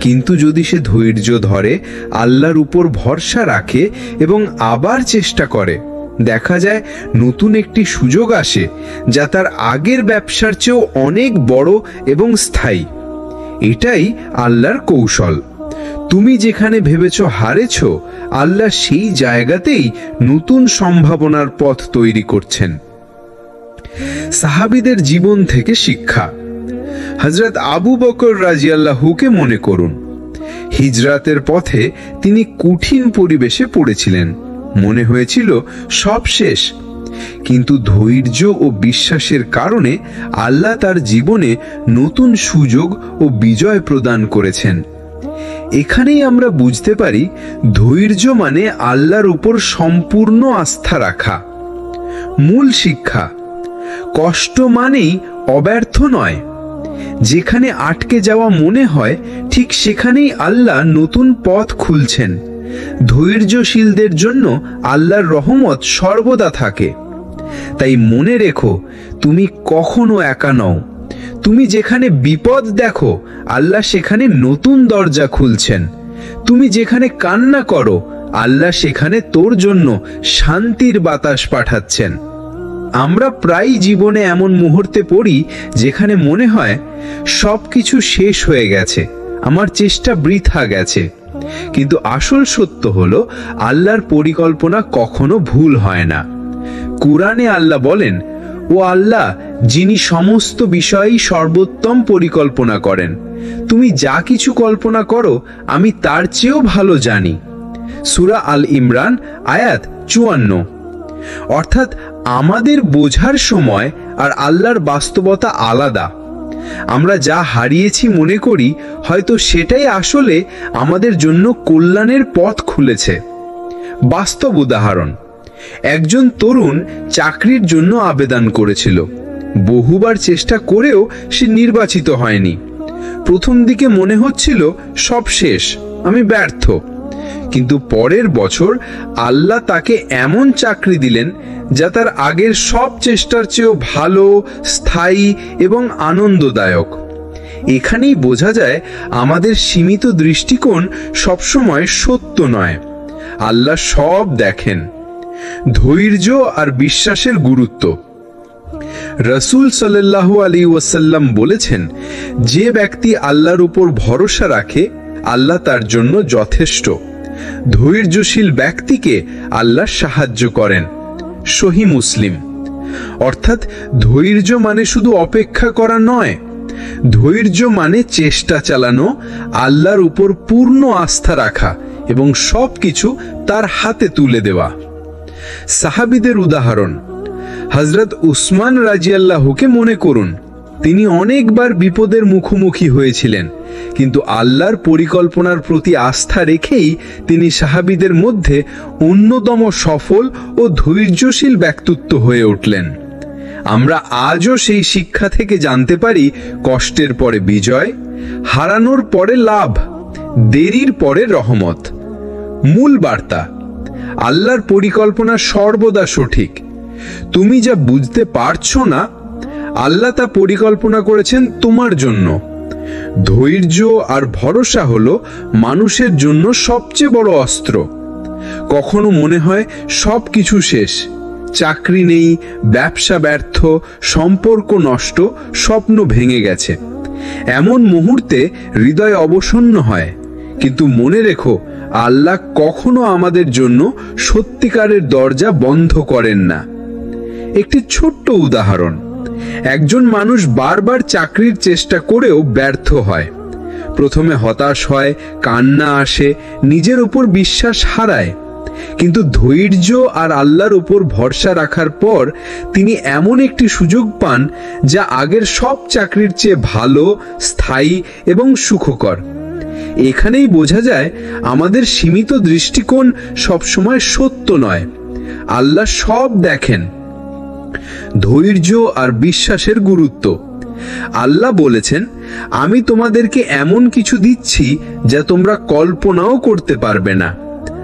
কিন্তু যদি সে ধৈর্য ধরে, আল্লাহর উপর ভরসা রাখে এবং আবার চেষ্টা করে, দেখা যায় নতুন একটি সুযোগ আসে যা তার আগের ব্যবসার চেয়েও অনেক বড় এবং স্থায়ী। এটাই আল্লাহর কৌশল। তুমি যেখানে ভেবেছ হারেছ, আল্লাহ সেই জায়গাতেই নতুন সম্ভাবনার পথ তৈরি করছেন। সাহাবীদের জীবন থেকে শিক্ষা। হযরত আবু বকর রাদিয়াল্লাহুকে মনে করুন। হিজরাতের পথে তিনি কঠিন পরিবেশে পড়েছিলেন, মনে হয়েছিল সব শেষ, কিন্তু ধৈর্য ও বিশ্বাসের কারণে আল্লাহ তার জীবনে নতুন সুযোগ ও বিজয় প্রদান করেছেন। এখানেই আমরা বুঝতে পারি ধৈর্য মানে আল্লাহর উপর সম্পূর্ণ আস্থা রাখা। মূল শিক্ষা, কষ্ট মানেই অব্যর্থ নয়। যেখানে আটকে যাওয়া মনে হয়, ঠিক সেখানেই আল্লাহ নতুন পথ খুলছেন। ধৈর্যশীলদের জন্য আল্লাহর রহমত সর্বদা থাকে। তাই মনে রেখো, তুমি কখনো একা নও। তুমি যেখানে বিপদ দেখো, আল্লাহ সেখানে নতুন দরজা খুলছেন। তুমি যেখানে কান্না করো, আল্লাহ সেখানে তোর জন্য শান্তির বাতাস পাঠাচ্ছেন। আমরা প্রায় জীবনে এমন মুহূর্তে পড়ি যেখানে মনে হয় সবকিছু শেষ হয়ে গেছে, আমার চেষ্টা বৃথা গেছে। কিন্তু আসল সত্য হলো, আল্লাহর পরিকল্পনা কখনো ভুল হয় না। কুরআনে আল্লাহ বলেন, ও আল্লাহ যিনি সমস্ত বিষয়েই সর্বোত্তম পরিকল্পনা করেন। তুমি যা কিছু কল্পনা করো, আমি তার চেয়েও ভালো জানি। সূরা আল ইমরান আয়াত 54। অর্থাৎ আমাদের বোঝার সময় আর আল্লাহর বাস্তবতা আলাদা। আমরা যা হারিয়েছি মনে করি হয়তো সেটাই আসলে আমাদের জন্য কল্যাণের পথ খুলেছে। বাস্তব উদাহরণ, একজন তরুণ চাকরির জন্য আবেদন করেছিল। বহুবার চেষ্টা করেও সে নির্বাচিত হয়নি। প্রথম দিকে মনে হচ্ছিল সব শেষ, আমি ব্যর্থ। কিন্তু পরের বছর আল্লাহ তাকে এমন চাকরি দিলেন যা তার আগের সব চেষ্টার চেয়েও ভালো, স্থায়ী এবং আনন্দদায়ক। এখানেই বোঝা যায় আমাদের সীমিত দৃষ্টিকোণ সবসময় সত্য নয়। আল্লাহ সব দেখেন। ধৈর্য আর বিশ্বাসের গুরুত্ব। রাসূল সাল্লাল্লাহু আলাইহি ওয়াসাল্লাম বলেছেন, যে ব্যক্তি আল্লাহর উপর ভরসা রাখে, আল্লাহ তার জন্য যথেষ্ট। ধৈর্যশীল ব্যক্তিকে আল্লাহ সাহায্য করেন। সহিহ মুসলিম। অর্থাৎ ধৈর্য মানে শুধু অপেক্ষা করা নয়, ধৈর্য মানে চেষ্টা চালানো, আল্লাহর উপর পূর্ণ আস্থা রাখা এবং সবকিছু তার হাতে তুলে দেওয়া। সাহাবীদের উদাহরণ, হযরত উসমান রাদিয়াল্লাহুকে মনে করুন। তিনি অনেকবার বিপদের মুখোমুখি হয়েছিলেন, কিন্তু আল্লাহর পরিকল্পনার প্রতি আস্থা রেখেই তিনি সাহাবীদের মধ্যে অন্যতম সফল ও ধৈর্যশীল ব্যক্তিত্ব হয়ে উঠলেন। আমরা আজও সেই শিক্ষা থেকে জানতে পারি, কষ্টের পরে বিজয়, হারানোর পরে লাভ, দেরির পরে রহমত। মূল বার্তা, আল্লাহর পরিকল্পনা সর্বদা সঠিক। তুমি যা বুঝতে পারছো না, আল্লাহ তা পরিকল্পনা করেছেন তোমার জন্য। ধৈর্য আর ভরসা হলো মানুষের জন্য সবচেয়ে বড় অস্ত্র। কখনো মনে হয় সব কিছু শেষ, চাকরি নেই, ব্যবসা ব্যর্থ, সম্পর্ক নষ্ট, স্বপ্ন ভেঙে গেছে। এমন মুহূর্তে হৃদয় অবসন্ন হয়। কিন্তু মনে রেখো, আল্লাহ কখনো আমাদের জন্য সত্যিকারের দরজা বন্ধ করেন না। একটি ছোট্ট উদাহরণ, একজন মানুষ বারবার চাকরির চেষ্টা করেও ব্যর্থ হয়। প্রথমে হতাশ হয়, কান্না আসে, নিজের উপর বিশ্বাস হারায়। কিন্তু ধৈর্য আর আল্লাহর উপর ভরসা রাখার পর তিনি এমন একটি সুযোগ পান যা আগের সব চাকরির চেয়ে ভালো, স্থায়ী এবং সুখকর। এখানেই বোঝা যায় আমাদের সীমিত দৃষ্টিকোণ সবসময় সত্য নয়। আল্লাহ সব দেখেন। ধৈর্য আর বিশ্বাসের গুরুত্ব। আল্লাহ বলেছেন, আমি তোমাদেরকে এমন কিছু দিচ্ছি যা তোমরা কল্পনাও করতে পারবে না।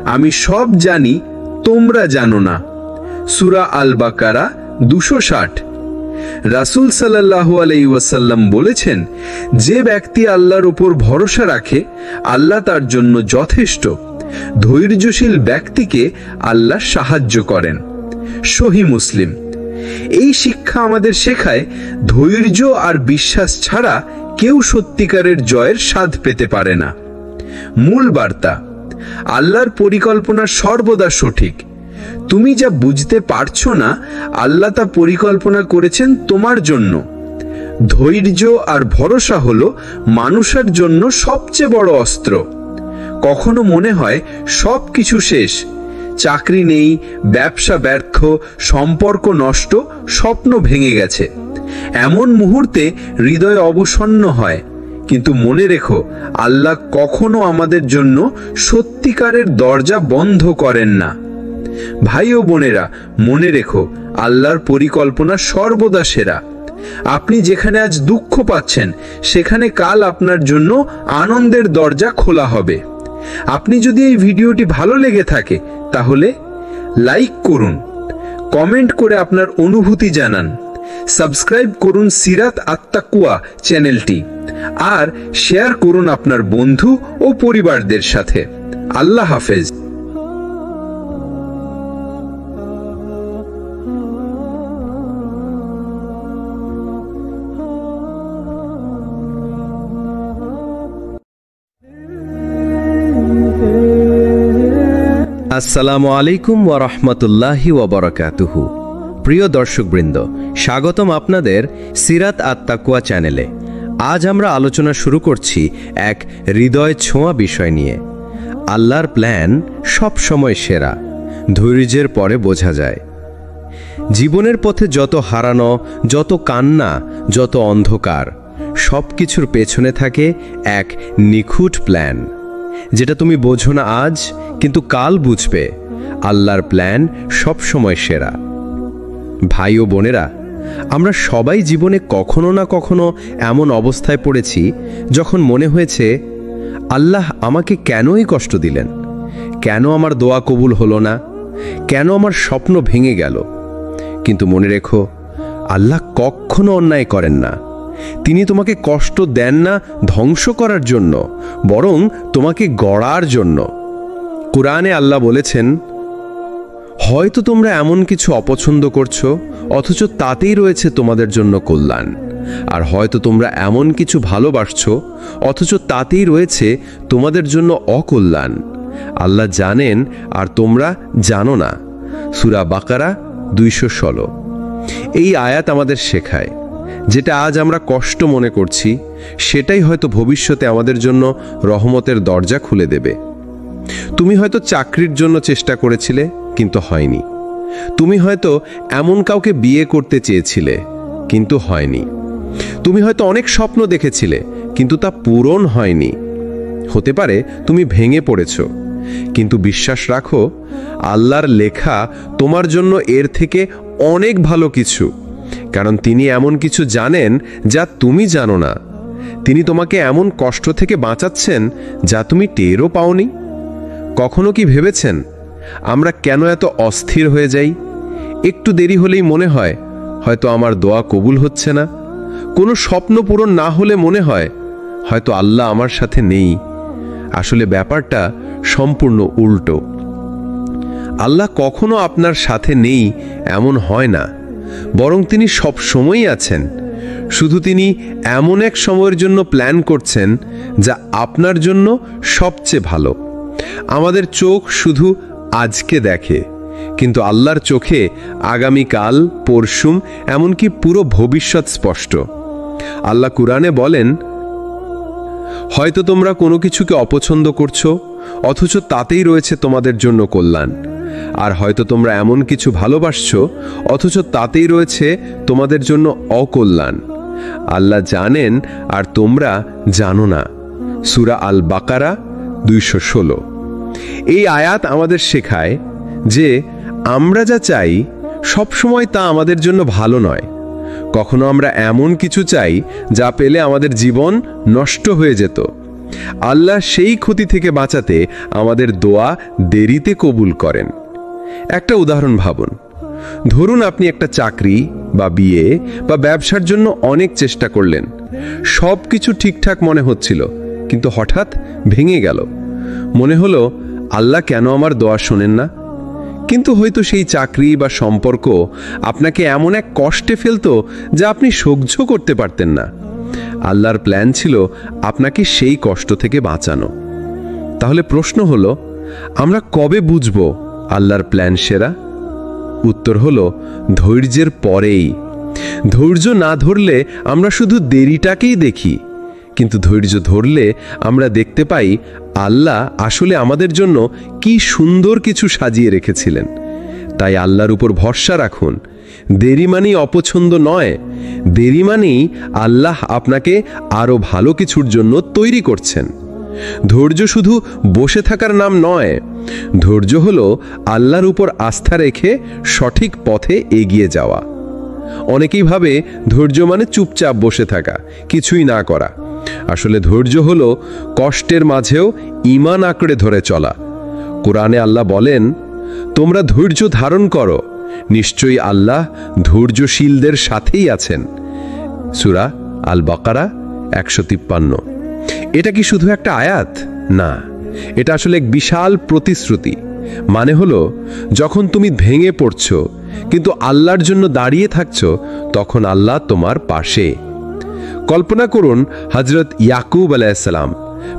আমি সব জানি, তোমরা জানো না। সূরা আল বাকারা 260। রাসূল সাল্লাল্লাহু আলাইহি ওয়াসাল্লাম বলেছেন, যে ব্যক্তি আল্লাহর উপর ভরসা রাখে, আল্লাহ তার জন্য যথেষ্ট। ধৈর্যশীল ব্যক্তিকে আল্লাহ সাহায্য করেন। সহিহ মুসলিম। এই শিক্ষা আমাদের শেখায়, ধৈর্য আর বিশ্বাস ছাড়া কেউ সত্যিকারের জয়ের স্বাদ পেতে পারে না। মূল বার্তা: আল্লাহর পরিকল্পনা সর্বদা সঠিক। তুমি যা বুঝতে পারছো না, আল্লাহ তা পরিকল্পনা করেছেন তোমার জন্য। ধৈর্য আর ভরসা হলো মানুষের জন্য সবচেয়ে বড় অস্ত্র। কখনো মনে হয় সবকিছু শেষ, চাকরি নেই, ব্যবসা ব্যর্থ, সম্পর্ক নষ্ট, স্বপ্ন ভেঙে গেছে। এমন মুহূর্তে হৃদয় অবসন্ন হয়, কিন্তু মনে রেখো, আল্লাহ কখনো আমাদের জন্য সত্যিকারের দরজা বন্ধ করেন না। ভাই ও বোনেরা, মনে রেখো, আল্লাহর পরিকল্পনা সর্বদা সেরা। আপনি যেখানে আজ দুঃখ পাচ্ছেন, সেখানে কাল আপনার জন্য আনন্দের দরজা খোলা হবে। আপনি যদি এই ভিডিওটি ভালো লেগে থাকে, তাহলে লাইক করুন, কমেন্ট করে আপনার অনুভূতি জানান, সাবস্ক্রাইব করুন সিরাত আত-তাকওয়া চ্যানেলটি, আর শেয়ার করুন আপনার বন্ধু ও পরিবারদের সাথে। আল্লাহ হাফেজ। আসসালামু আলাইকুম ওয়া রাহমাতুল্লাহি ওয়া বারাকাতুহু। প্রিয় দর্শকবৃন্দ, স্বাগতম আপনাদের সিরাত আত-তাকওয়া চ্যানেলে। আজ আমরা আলোচনা শুরু করছি এক হৃদয় ছোঁয়া বিষয় নিয়ে। আল্লাহর প্ল্যান সব সময় সেরা, ধৈর্যের পরে বোঝা যায়। জীবনের পথে যত হারানো, যত কান্না, যত অন্ধকার, সব কিছুর পেছনে থাকে এক নিখুঁত প্ল্যান, যেটা তুমি বোঝো না আজ, কিন্তু কাল বুঝবে। আল্লাহর প্ল্যান সব সময় সেরা। ভাই ও বোনেরা, আমরা সবাই জীবনে কখনো না কখনো এমন অবস্থায় পড়েছি যখন মনে হয়েছে, আল্লাহ আমাকে কেনই কষ্ট দিলেন? কেন আমার দোয়া কবুল হলো না? কেন আমার স্বপ্ন ভেঙে গেল? কিন্তু মনে রেখো, আল্লাহ কখনো অন্যায় করেন না। তিনি তোমাকে কষ্ট দেন না ধ্বংস করার জন্য, বরং তোমাকে গড়ার জন্য। কুরআনে আল্লাহ বলেছেন, হয়তো তোমরা এমন কিছু অপছন্দ করছো, অথচ তাতেই রয়েছে তোমাদের জন্য কল্যাণ। আর হয়তো তোমরা এমন কিছু ভালোবাসছো, অথচ তাতেই রয়েছে তোমাদের জন্য অকল্যাণ। আল্লাহ জানেন আর তোমরা জানো না। সূরা বাকারা 216। এই আয়াত আমাদের শেখায়, যেটা আজ আমরা কষ্ট মনে করছি, সেটাই হয়তো ভবিষ্যতে আমাদের জন্য রহমতের দরজা খুলে দেবে। তুমি হয়তো চাকরির জন্য চেষ্টা করেছিলে, কিন্তু হয়নি। তুমি হয়তো এমন কাউকে বিয়ে করতে চেয়েছিলে, কিন্তু হয়নি। তুমি হয়তো অনেক স্বপ্ন দেখেছিলে, কিন্তু তা পূরণ হয়নি। হতে পারে তুমি ভেঙে পড়েছ, কিন্তু বিশ্বাস রাখো, আল্লাহর লেখা তোমার জন্য এর থেকে অনেক ভালো কিছু। কারণ তিনি এমন কিছু জানেন যা তুমি জানো না। তিনি তোমাকে এমন কষ্ট থেকে বাঁচাচ্ছেন যা তুমি টেরও পাওনি। কখনো কি ভেবেছেন, আমরা কেন এত অস্থির হয়ে যাই? একটু দেরি হলেই মনে হয় হয়তো আমার দোয়া কবুল হচ্ছে না। কোনো স্বপ্ন পূরণ না হলে মনে হয় হয়তো আল্লাহ আমার সাথে নেই। আসলে ব্যাপারটা সম্পূর্ণ উল্টো। আল্লাহ কখনো আপনার সাথে নেই এমন হয় না, বরং তিনি সব সময়ই আছেন। শুধু তিনি এমন এক সময়ের জন্য প্ল্যান করছেন যা আপনার জন্য সবচেয়ে ভালো। আমাদের চোখ শুধু আজকে দেখে, কিন্তু আল্লাহর চোখে আগামীকাল, পরশুম, এমনকি পুরো ভবিষ্যৎ স্পষ্ট। আল্লাহ কুরআনে বলেন, হয়তো তোমরা কোনো কিছুকে অপছন্দ করছো, অথচ তাতেই রয়েছে তোমাদের জন্য কল্যাণ। আর হয়তো তোমরা এমন কিছু ভালোবাসছো, অথচ তাতেই রয়েছে তোমাদের জন্য অকল্যাণ। আল্লাহ জানেন আর তোমরা জানো না। সূরা আল বাকারা 216। এই আয়াত আমাদের শেখায় যে আমরা যা চাই সবসময় তা আমাদের জন্য ভালো নয়। কখনো আমরা এমন কিছু চাই যা পেলে আমাদের জীবন নষ্ট হয়ে যেত। আল্লাহ সেই ক্ষতি থেকে বাঁচাতে আমাদের দোয়া দেরিতে কবুল করেন। একটা উদাহরণ ভাবুন। ধরুন আপনি একটা চাকরি বা বিয়ে বা ব্যবসার জন্য অনেক চেষ্টা করলেন, সব কিছু ঠিকঠাক মনে হচ্ছিল, কিন্তু হঠাৎ ভেঙে গেল। মনে হলো, আল্লাহ কেন আমার দোয়া শোনেন না? কিন্তু হয়তো সেই চাকরি বা সম্পর্ক আপনাকে এমন এক কষ্টে ফেলতো যা আপনি সহ্য করতে পারতেন না। আল্লাহর প্ল্যান ছিল আপনাকে সেই কষ্ট থেকে বাঁচানো। তাহলে প্রশ্ন হলো, আমরা কবে বুঝব আল্লাহর প্ল্যান সেরা? উত্তর হলো ধৈর্যের পরেই। ধৈর্য না ধরলে আমরা শুধু দেরিটাকেই দেখি, কিন্তু ধৈর্য ধরলে আমরা দেখতে পাই আল্লাহ আসলে আমাদের জন্য কি সুন্দর কিছু সাজিয়ে রেখেছিলেন। তাই আল্লাহর উপর ভরসা রাখুন। দেরি মানেই অপছন্দ নয়, দেরি মানেই আল্লাহ আপনাকে আরো ভালো কিছুর জন্য তৈরি করছেন। ধৈর্য শুধু বসে থাকার নাম নয়, ধৈর্য হলো আল্লাহর উপর আস্থা রেখে সঠিক পথে এগিয়ে যাওয়া। অনেকেই ভাবে ধৈর্য মানে চুপচাপ বসে থাকা, কিছুই না করা। আসলে ধৈর্য হলো কষ্টের মাঝেও ঈমান আঁকড়ে ধরে চলা। কোরআনে আল্লাহ বলেন, তোমরা ধৈর্য ধারণ করো, নিশ্চয়ই আল্লাহ ধৈর্যশীলদের সাথেই আছেন। সূরা আল বাকারা 153। এটা কি শুধু একটা আয়াত? না, এটা আসলে এক বিশাল প্রতিশ্রুতি। মানে হলো, যখন তুমি ভেঙে পড়ছো কিন্তু আল্লাহর জন্য দাঁড়িয়ে থাকছো, তখন আল্লাহ তোমার পাশে। কল্পনা করুন, হযরত ইয়াকুব আলাইহিস সালাম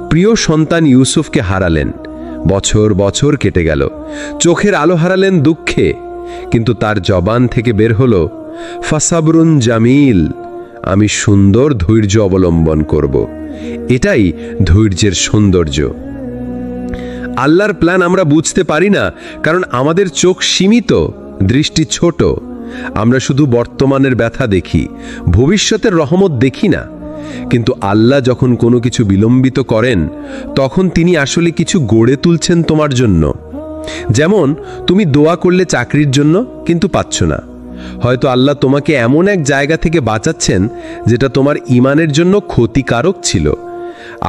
প্রিয় সন্তান ইউসুফকে হারালেন। বছর বছর কেটে গেল, চোখের আলো হারালেন দুঃখে, কিন্তু তার জবান থেকে বের হলো, ফাসাবরুন জামিল, আমি সুন্দর ধৈর্য অবলম্বন করব। এটাই ধৈর্যের সৌন্দর্য। আল্লাহর প্ল্যান আমরা বুঝতে পারি না, কারণ আমাদের চোখ সীমিত, দৃষ্টি ছোট। আমরা শুধু বর্তমানের ব্যথা দেখি, ভবিষ্যতের রহমত দেখি না। কিন্তু আল্লাহ যখন কোনো কিছু বিলম্বিত করেন, তখন তিনি আসলে কিছু গড়ে তুলছেন তোমার জন্য। যেমন তুমি দোয়া করলে চাকরির জন্য, কিন্তু পাচ্ছ না। হয়তো আল্লাহ তোমাকে এমন এক জায়গা থেকে বাঁচাচ্ছেন যেটা তোমার ঈমানের জন্য ক্ষতিকারক ছিল।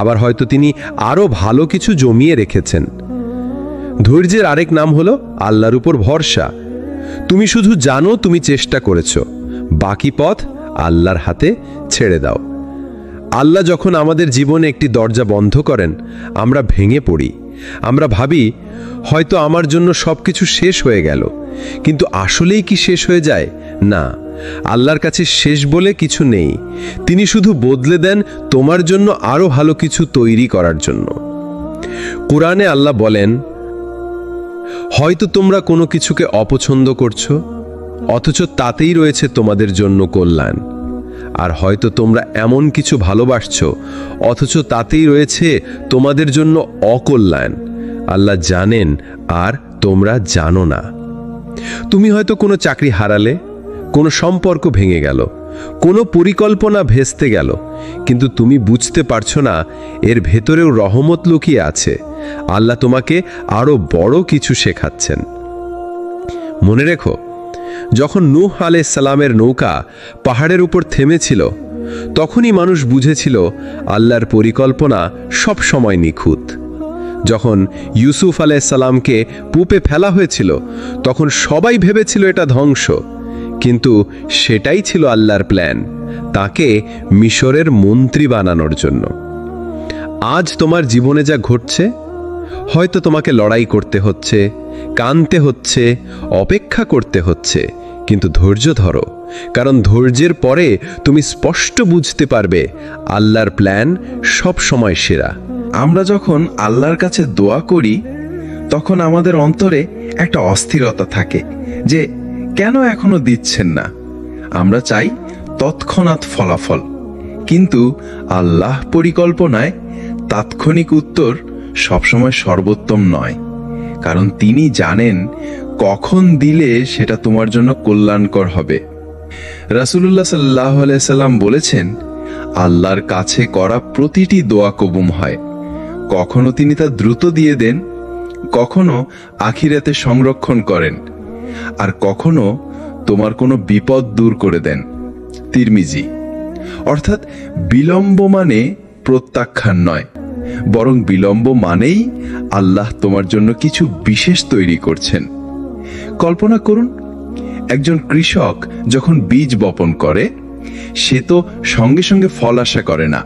আবার হয়তো তিনি আরো ভালো কিছু জমিয়ে রেখেছেন। ধৈর্যের আরেক নাম হলো আল্লাহর উপর ভরসা। তুমি শুধু জানো তুমি চেষ্টা করেছো, বাকি পথ আল্লাহর হাতে ছেড়ে দাও। আল্লাহ যখন আমাদের জীবনে একটি দরজা বন্ধ করেন, আমরা ভেঙে পড়ি। আমরা ভাবি হয়তো আমার জন্য সবকিছু শেষ হয়ে গেল, কিন্তু আসলেই কি শেষ হয়ে যায়? না, আল্লাহর কাছে শেষ বলে কিছু নেই। তিনি শুধু বদলে দেন তোমার জন্য আরো ভালো কিছু তৈরি করার জন্য। কোরআনে আল্লাহ বলেন, হয়তো তোমরা কোনো কিছুকে অপছন্দ করছো, অথচ তাতেই রয়েছে তোমাদের জন্য কল্যাণ। আর হয়তো তোমরা এমন কিছু ভালোবাসছো, অথচ তাতেই রয়েছে তোমাদের জন্য অকল্যাণ। আল্লাহ জানেন, আর তোমরা জানো না। তুমি হয়তো কোনো চাকরি হারালে, কোনো সম্পর্ক ভেঙে গেল, কোনো পরিকল্পনা ভেস্তে গেল, কিন্তু তুমি বুঝতে পারছো না এর ভেতরেও রহমত লুকিয়ে আছে। আল্লাহ তোমাকে আরো বড় কিছু শেখাচ্ছেন। মনে রেখো, যখন নূহ আলাইহিস সালামের নৌকা পাহাড়ের উপর থেমেছিল, তখনই মানুষ বুঝেছিল আল্লাহর পরিকল্পনা সব সময় নিখুঁত। যখন ইউসুফ আলাইহিস সালামকে কূপে ফেলা হয়েছিল, তখন সবাই ভেবেছিল এটা ধ্বংস, কিন্তু সেটাই ছিল আল্লাহর প্ল্যান, তাকে মিশরের মন্ত্রী বানানোর জন্য। আজ তোমার জীবনে যা ঘটছে, হয়তো তোমাকে লড়াই করতে হচ্ছে, কাঁদতে হচ্ছে, অপেক্ষা করতে হচ্ছে, কিন্তু ধৈর্য ধরো, কারণ ধৈর্যের পরে তুমি স্পষ্ট বুঝতে পারবে আল্লাহর প্ল্যান সব সময় সেরা। আমরা যখন আল্লাহর কাছে দোয়া করি, তখন আমাদের অন্তরে একটা অস্থিরতা থাকে যে কেন এখনো দিচ্ছেন না। আমরা চাই তৎক্ষণাৎ ফলাফল, কিন্তু আল্লাহ পরিকল্পনায় তাৎক্ষণিক উত্তর সবসময় সর্বোত্তম নয়, কারণ তিনি জানেন কখন দিলে সেটা তোমার জন্য কল্যাণকর হবে। রাসূলুল্লাহ সাল্লাল্লাহু আলাইহি সাল্লাম বলেছেন, আল্লাহর কাছে করা প্রতিটি দোয়া কবুল হয়। কখনো তিনি তা দ্রুত দিয়ে দেন, কখনো আখিরাতে সংরক্ষণ করেন, আর কখনো তোমার কোনো বিপদ দূর করে দেন। তিরমিজি। অর্থাৎ বিলম্ব মানে প্রত্যাখ্যান নয়, বরং বিলম্ব মানেই আল্লাহ তোমার জন্য কিছু বিশেষ তৈরি করছেন। কল্পনা করুন, একজন কৃষক যখন বীজ বপন করে, সে তো সঙ্গে সঙ্গে ফল আশা করে না।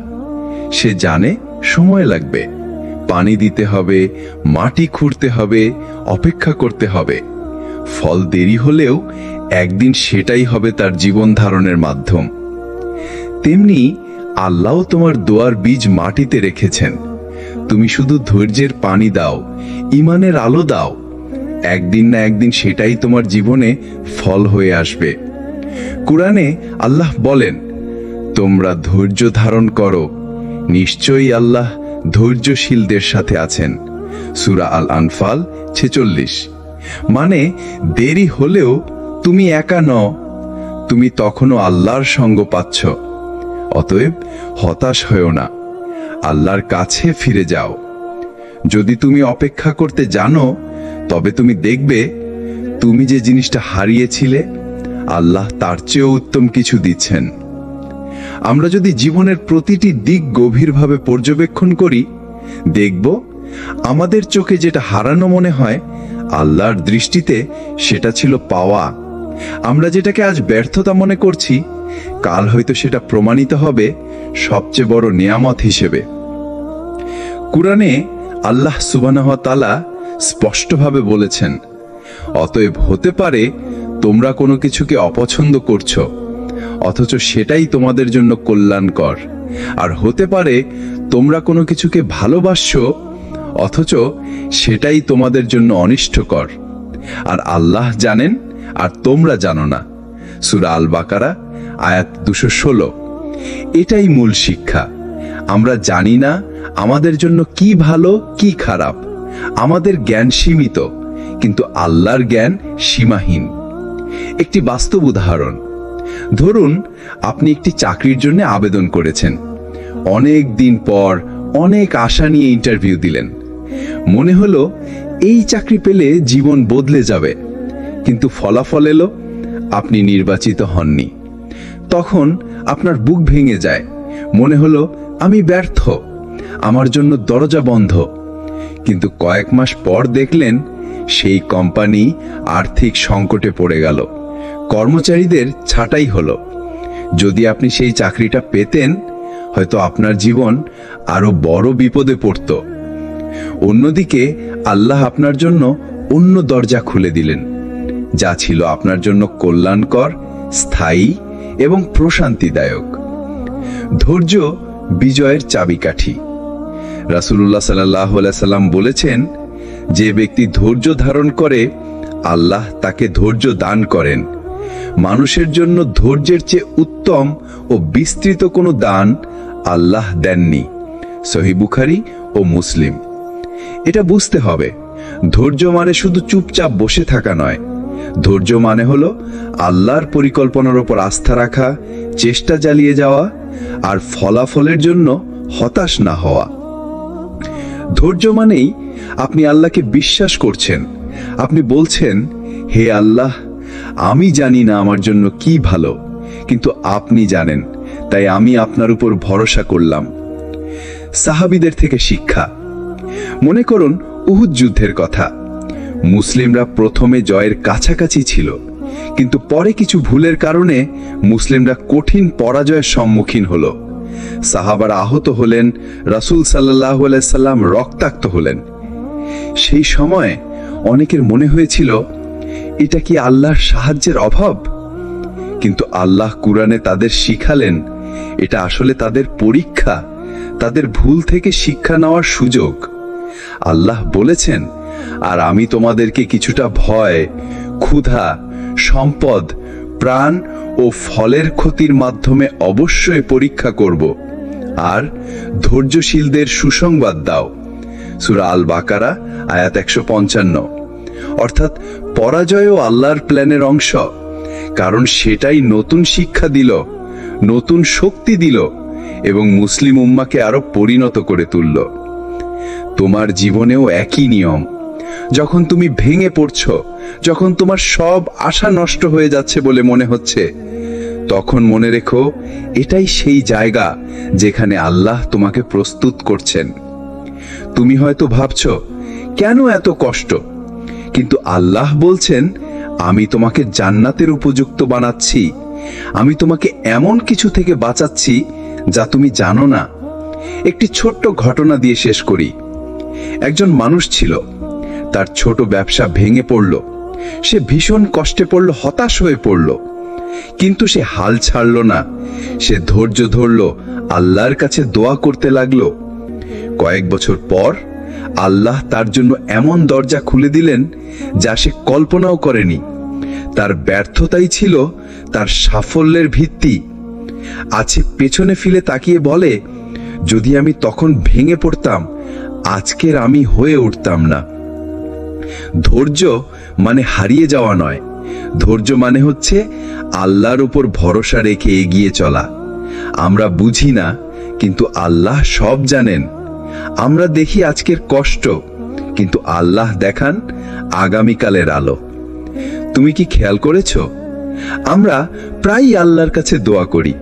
সে জানে সময় লাগবে, পানি দিতে হবে, মাটি খুঁড়তে হবে, অপেক্ষা করতে হবে। ফল দেরি হলেও একদিন সেটাই হবে তার জীবন ধারণের মাধ্যম। তেমনি আল্লাহ তোমার দোয়ার বীজ মাটিতে রেখেছেন। তুমি শুধু ধৈর্যের পানি দাও, ঈমানের আলো দাও। একদিন না একদিন সেটাই তোমার জীবনে ফল হয়ে আসবে। কুরআনে আল্লাহ বলেন, তোমরা ধৈর্য ধারণ করো, নিশ্চয়ই আল্লাহ ধৈর্যশীলদের সাথে আছেন। সূরা আল আনফাল 46। মানে দেরি হলেও তুমি একা নও, তুমি তখনও আল্লাহর সঙ্গ পাচ্ছ। অতএব হতাশ হয়ো না, আল্লাহর কাছে ফিরে যাও। যদি তুমি অপেক্ষা করতে জানো, তবে তুমি দেখবে তুমি যে জিনিসটা হারিয়েছিলে আল্লাহ তার চেয়েও উত্তম কিছু দিচ্ছেন। আমরা যদি জীবনের প্রতিটি দিক গভীরভাবে পর্যবেক্ষণ করি, দেখব আমাদের চোখে যেটা হারানো মনে হয়, আল্লাহর দৃষ্টিতে সেটা ছিল পাওয়া। আমরা যেটাকে আজ ব্যর্থতা মনে করছি, কাল হয়তো সেটা প্রমাণিত হবে সবচেয়ে বড় নিয়ামত হিসেবে। কুরআনে আল্লাহ সুবহানাহু ওয়া তাআলা স্পষ্টভাবে বলেছেন, অতএব হতে পারে তোমরা কোনো কিছুকে অপছন্দ করছো, অথচ সেটাই তোমাদের জন্য কল্যাণকর। আর হতে পারে তোমরা কোনো কিছুকে ভালোবাসছো, অথচ সেটাই তোমাদের জন্য অনিষ্টকর। আর আল্লাহ জানেন আর তোমরা জানো না। সূরা আল বাকারা আয়াত 216। এটাই মূল শিক্ষা। আমরা জানি না আমাদের জন্য কি ভালো কি খারাপ। আমাদের জ্ঞান সীমিত, কিন্তু আল্লাহর জ্ঞান সীমাহীন। একটি বাস্তব উদাহরণ, ধরুন আপনি একটি চাকরির জন্য আবেদন করেছেন। অনেক দিন পর অনেক আশা নিয়ে ইন্টারভিউ দিলেন। মনে হলো এই চাকরি পেলে জীবন বদলে যাবে, কিন্তু ফলাফল এলো আপনি নির্বাচিত হননি। তখন আপনার বুক ভেঙে যায়, মনে হলো আমি ব্যর্থ, আমার জন্য দরজা বন্ধ। কিন্তু কয়েক মাস পর দেখলেন সেই কোম্পানি আর্থিক সংকটে পড়ে গেল, কর্মচারীদের ছাঁটাই হলো। যদি আপনি সেই চাকরিটা পেতেন, হয়তো আপনার জীবন আরো বড় বিপদে পড়ত। অন্যদিকে আল্লাহ আপনার জন্য অন্য দরজা খুলে দিলেন, যা ছিল আপনার জন্য কল্যাণকর, স্থায়ী এবং প্রশান্তিদায়ক। ধৈর্য বিজয়ের চাবিকাঠি। রাসূলুল্লাহ সাল্লাল্লাহু আলাইহি সাল্লাম বলেছেন, যে ব্যক্তি ধৈর্য ধারণ করে আল্লাহ তাকে ধৈর্য দান করেন। মানুষের জন্য ধৈর্যের চেয়ে উত্তম ও বিস্তৃত কোনো দান আল্লাহ দেননি। সহিহ বুখারী ও মুসলিম। এটা বুঝতে হবে, ধৈর্য মানে শুধু চুপচাপ বসে থাকা নয়। ধৈর্য মানে হলো আল্লাহর পরিকল্পনার উপর আস্থা রাখা, চেষ্টা চালিয়ে যাওয়া আর ফলাফলের জন্য হতাশ না হওয়া। ধৈর্য মানেই আপনি আল্লাহকে বিশ্বাস করছেন। আপনি বলছেন, হে আল্লাহ, আমি জানি না আমার জন্য কি ভালো, কিন্তু আপনি জানেন, তাই আমি আপনার উপর ভরসা করলাম। সাহাবীদের থেকে শিক্ষা। মনে করুন উহুদ যুদ্ধের কথা। মুসলিমরা প্রথমে জয়ের কাছাকাছি ছিল, কিন্তু পরে কিছু ভুলের কারণে মুসলিমরা কঠিন পরাজয়ের সম্মুখীন হলো। সাহাবারা আহত হলেন, রাসূল সাল্লাল্লাহু আলাইহি সাল্লাম রক্তাক্ত হলেন। সেই সময় অনেকের মনে হয়েছিল, এটা কি আল্লাহর সাহায্যের অভাব? কিন্তু আল্লাহ কুরআনে তাদের শিখালেন, এটা আসলে তাদের পরীক্ষা, তাদের ভুল থেকে শিক্ষা নেওয়ার সুযোগ। আল্লাহ বলেছেন, আর আমি তোমাদেরকে কিছুটা ভয়, ক্ষুধা, সম্পদ, প্রাণ ও ফলের ক্ষতির মাধ্যমে অবশ্যই পরীক্ষা করব, আর ধৈর্যশীলদের সুসংবাদ দাও। সূরা আল বাকারা আয়াত 155। অর্থাৎ পরাজয়ও আল্লাহর প্ল্যানের অংশ, কারণ সেটাই নতুন শিক্ষা দিল, নতুন শক্তি দিল এবং মুসলিম উম্মাকে আরো পরিণত করে তুলল। তোমার জীবনেও একই নিয়ম। যখন তুমি ভেঙে পড়ছ, যখন তোমার সব আশা নষ্ট হয়ে যাচ্ছে বলে মনে হচ্ছে, তখন মনে রেখো, এটাই সেই জায়গা যেখানে আল্লাহ তোমাকে প্রস্তুত করছেন। তুমি হয়তো ভাবছ, কেন এত কষ্ট? কিন্তু আল্লাহ বলছেন, আমি তোমাকে জান্নাতের উপযুক্ত বানাচ্ছি। আমি তোমাকে এমন কিছু থেকে বাঁচাচ্ছি যা তুমি জানো না। একটি ছোট্ট ঘটনা দিয়ে শেষ করি। একজন মানুষ ছিল, তার ছোট ব্যবসা ভেঙে পড়ল। সে ভীষণ কষ্টে পড়ল, হতাশ হয়ে পড়ল, কিন্তু সে হাল ছাড়ল না। সে ধৈর্য ধরল আল্লাহর কাছে দোয়া করতে লাগলো। কয়েক বছর পর আল্লাহ তার জন্য এমন দরজা খুলে দিলেন যা সে কল্পনাও করেনি। তার ব্যর্থতাই ছিল তার সাফল্যের ভিত্তি। আছে পেছনে ফিরে তাকিয়ে বলে, যদি আমি তখন ভেঙে পড়তাম, আজকের আমি হয়ে উঠতাম না। ধৈর্য মানে হারিয়ে যাওয়া নয়, ধৈর্য মানে হচ্ছে আল্লাহর উপর ভরসা রেখে এগিয়ে চলা। আমরা বুঝি না, কিন্তু আল্লাহ সব জানেন। আমরা দেখি আজকের কষ্ট, কিন্তু আল্লাহ দেখান আগামীকালের আলো। তুমি কি খেয়াল করেছ, আমরা প্রায়ই আল্লাহর কাছে দোয়া করি,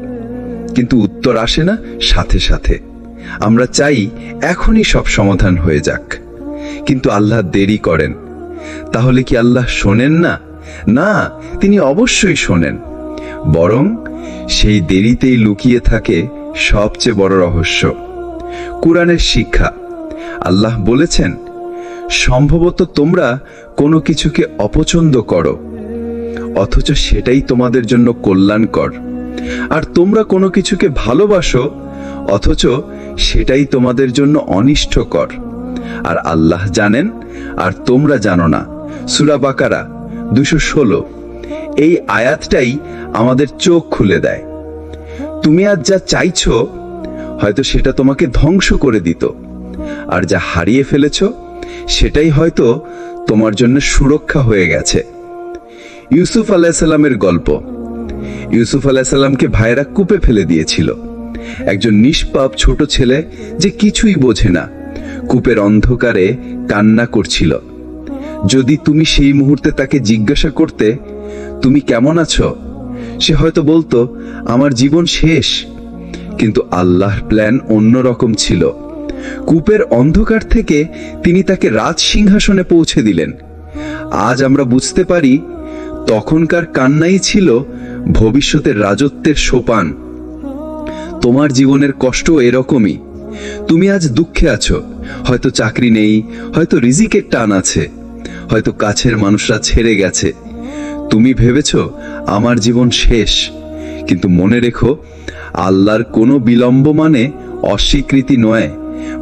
কিন্তু উত্তর আসে না সাথে সাথে। আমরা চাই এখনই সব সমাধান হয়ে যাক, কিন্তু আল্লাহ দেরি করেন। তাহলে কি আল্লাহ শোনেন না? না, তিনি অবশ্যই শোনেন। বরং সেই দেরিতেই লুকিয়ে থাকে সবচেয়ে বড় রহস্য। কুরআনের শিক্ষা। আল্লাহ বলেছেন, সম্ভবত তোমরা কোনো কিছুকে অপছন্দ করো, অথচ সেটাই তোমাদের জন্য কল্যাণকর। আর তোমরা কোনো কিছুকে ভালোবাসো, অথচ সেটাই তোমাদের জন্য অনিষ্টকর। আর আল্লাহ জানেন আর তোমরা জানো না। সূরা বাকারা 216। এই আয়াতটাই আমাদের চোখ খুলে দেয়। তুমি আজ যা চাইছো, হয়তো সেটা তোমাকে ধ্বংস করে দিত, আর যা হারিয়ে ফেলেছ সেটাই হয়তো তোমার জন্য সুরক্ষা হয়ে গেছে। ইউসুফ আলাইহিস সালামের গল্প। ইউসুফ আলাইহিস সালামকে ভাইরা কূপে ফেলে দিয়েছিল। একজন নিষ্পাপ ছোট ছেলে যে কিছুই বোঝে না, কূপের অন্ধকারে কান্না করছিল। যদি তুমি সেই মুহূর্তে তাকে জিজ্ঞাসা করতে, তুমি কেমন আছো, সে হয়তো বলতো, আমার জীবন শেষ। কিন্তু আল্লাহর প্ল্যান অন্যরকম ছিল। কূপের অন্ধকার থেকে তিনি তাকে রাজ সিংহাসনে পৌঁছে দিলেন। আজ আমরা বুঝতে পারি, তখনকার কান্নাই ছিল ভবিষ্যতের রাজত্বের সোপান। তোমার জীবনের কষ্ট এরকমই। তুমি আজ দুঃখে আছো, হয়তো চাকরি নেই, হয়তো রিজিকের টান আছে, হয়তো কাছের মানুষরা ছেড়ে গেছে। তুমি ভেবেছ আমার জীবন শেষ, কিন্তু মনে রেখো, আল্লাহর কোনো বিলম্ব মানে অস্বীকৃতি নয়,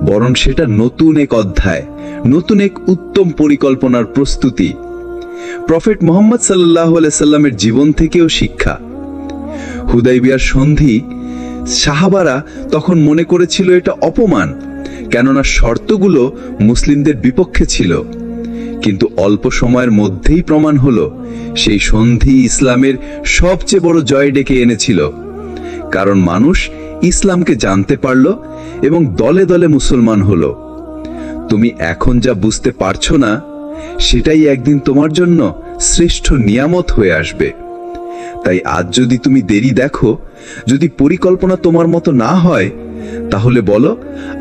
বরং সেটা নতুন এক অধ্যায়, নতুন এক উত্তম পরিকল্পনার প্রস্তুতি। প্রফেট মুহাম্মদ সাল্লাল্লাহু আলাইহি সাল্লামের জীবন থেকেও শিক্ষা। হুদাইবিয়ার সন্ধি, সাহাবারা তখন মনে করেছিল এটা অপমান, কেননা শর্তগুলো মুসলিমদের বিপক্ষে ছিল। কিন্তু অল্প সময়ের মধ্যেই প্রমাণ হলো সেই সন্ধি ইসলামের সবচেয়ে বড় জয় ডেকে এনেছিল। কারণ মানুষ ইসলামকে জানতে পারল এবং দলে দলে মুসলমান হলো। তুমি এখন যা বুঝতে পারছো না, সেটাই একদিন তোমার জন্য শ্রেষ্ঠ নিয়ামত হয়ে আসবে। তাই আজ যদি তুমি দেরি দেখো, যদি পরিকল্পনা তোমার মতো না হয়, তাহলে বলো,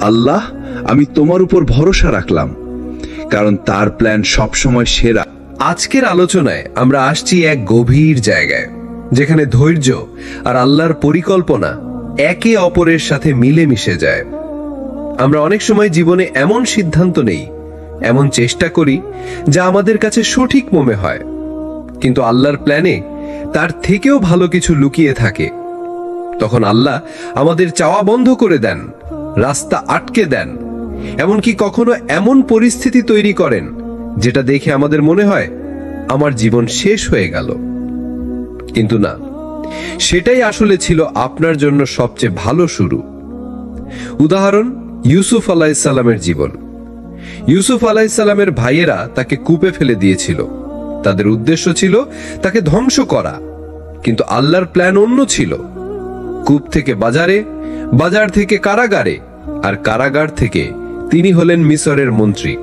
আল্লাহ, আমি তোমার উপর ভরসা রাখলাম, কারণ তার প্ল্যান সবসময় সেরা। আজকের আলোচনায় আমরা আসছি এক গভীর জায়গায়, যেখানে ধৈর্য আর আল্লাহর পরিকল্পনা একে অপরের সাথে মিলে মিশে যায়। আমরা অনেক সময় জীবনে এমন সিদ্ধান্ত নেই, এমন চেষ্টা করি যা আমাদের কাছে সঠিক মনে হয়, কিন্তু আল্লাহর প্ল্যানে তার থেকেও ভালো কিছু লুকিয়ে থাকে। তখন আল্লাহ আমাদের চাওয়া বন্ধ করে দেন, রাস্তা আটকে দেন, এমনকি কখনো এমন পরিস্থিতি তৈরি করেন যেটা দেখে আমাদের মনে হয় আমার জীবন শেষ হয়ে গেল। কিন্তু না, সেটাই আসলে ছিল আপনার জন্য সবচেয়ে ভালো শুরু। উদাহরণ, ইউসুফ আলাইহিস সালামের জীবন। ইউসুফ আলাইহিস সালামের ভাইয়েরা তাকে কূপে ফেলে দিয়েছিল। তাদের উদ্দেশ্য ছিল তাকে ধ্বংস করা, কিন্তু আল্লাহর প্ল্যান অন্য ছিল। কূপ থেকে বাজারে, বাজার থেকে কারাগারে, আর কারাগার থেকে তিনি হলেন মিসরের মন্ত্রী।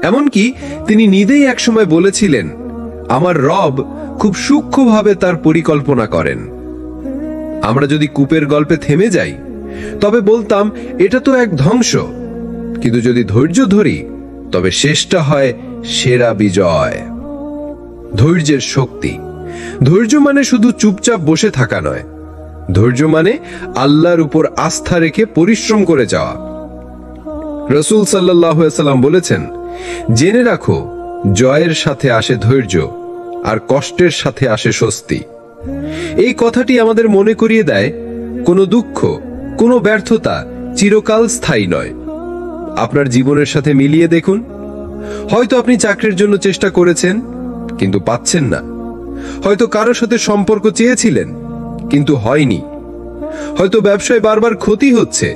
এমনকি তিনি নিজেই একসময় বলেছিলেন, আমার রব খুব সূক্ষ্মভাবে তার পরিকল্পনা করেন। আমরা যদি কূপের গল্পে থেমে যাই, তবে বলতাম এটা তো এক ধ্বংস, কিন্তু যদি ধৈর্য ধরি, তবে শেষটা হয় সেরা বিজয়। ধৈর্যের শক্তি। ধৈর্য মানে শুধু চুপচাপ বসে থাকা নয়, ধৈর্য মানে আল্লাহর উপর আস্থা রেখে পরিশ্রম করে যাওয়া। রাসূল সাল্লাল্লাহু আলাইহি সাল্লাম বলেছেন, জেনে রাখো, জয়ের সাথে আসে ধৈর্য, আর কষ্টের সাথে আসে স্বস্তি। এই কথাটি আমাদের মনে করিয়ে দেয়, কোনো দুঃখ, কোনো ব্যর্থতা চিরকাল স্থায়ী নয়। আপনার জীবনের সাথে মিলিয়ে দেখুন, হয়তো আপনি চাকরির জন্য চেষ্টা করেছেন কিন্তু পাচ্ছেন না, হয়তো কারোর সাথে সম্পর্ক চেয়েছিলেন কিন্তু হয়নি, হয়তো ব্যবসায় বারবার ক্ষতি হচ্ছে।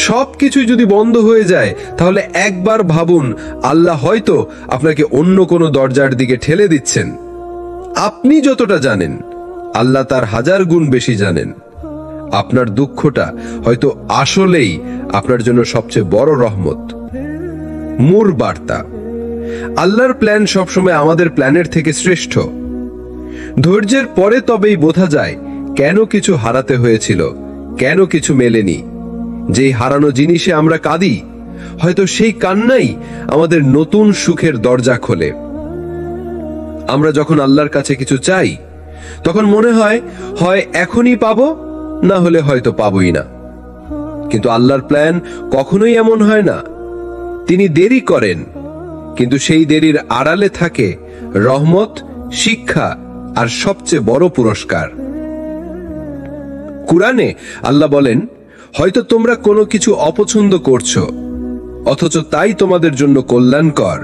সবকিছু যদি বন্ধ হয়ে যায়, তাহলে একবার ভাবুন, আল্লাহ হয়তো আপনাকে অন্য কোনো দরজার দিকে ঠেলে দিচ্ছেন। আপনি যতটা জানেন, আল্লাহ তার 1000 গুণ বেশি জানেন। আপনার দুঃখটা হয়তো আসলেই আপনার জন্য সবচেয়ে বড় রহমত। মূল বার্তা: আল্লাহর প্ল্যান সবসময় আমাদের প্ল্যানের থেকে শ্রেষ্ঠ। ধৈর্যের পরে তবেই বোঝা যায় কেন কিছু হারাতে হয়েছিল, কেন কিছু মেলেনি। যেই হারানো জিনিসে আমরা কাঁদি, হয়তো সেই কান্নাই আমাদের নতুন সুখের দরজা খোলে। আমরা যখন আল্লাহর কাছে কিছু চাই, তখন মনে হয় হয় এখনই পাবো, না হলে হয়তো পাবোই না। কিন্তু আল্লাহর প্ল্যান কখনোই এমন হয় না। তিনি দেরি করেন, কিন্তু সেই দেরির আড়ালে থাকে রহমত, শিক্ষা আর সবচেয়ে বড় পুরস্কার। কুরআনে আল্লাহ বলেন, হয়তো তোমরা কোনো কিছু অপছন্দ করছো, অথচ তাই তোমাদের জন্য কল্যাণকর।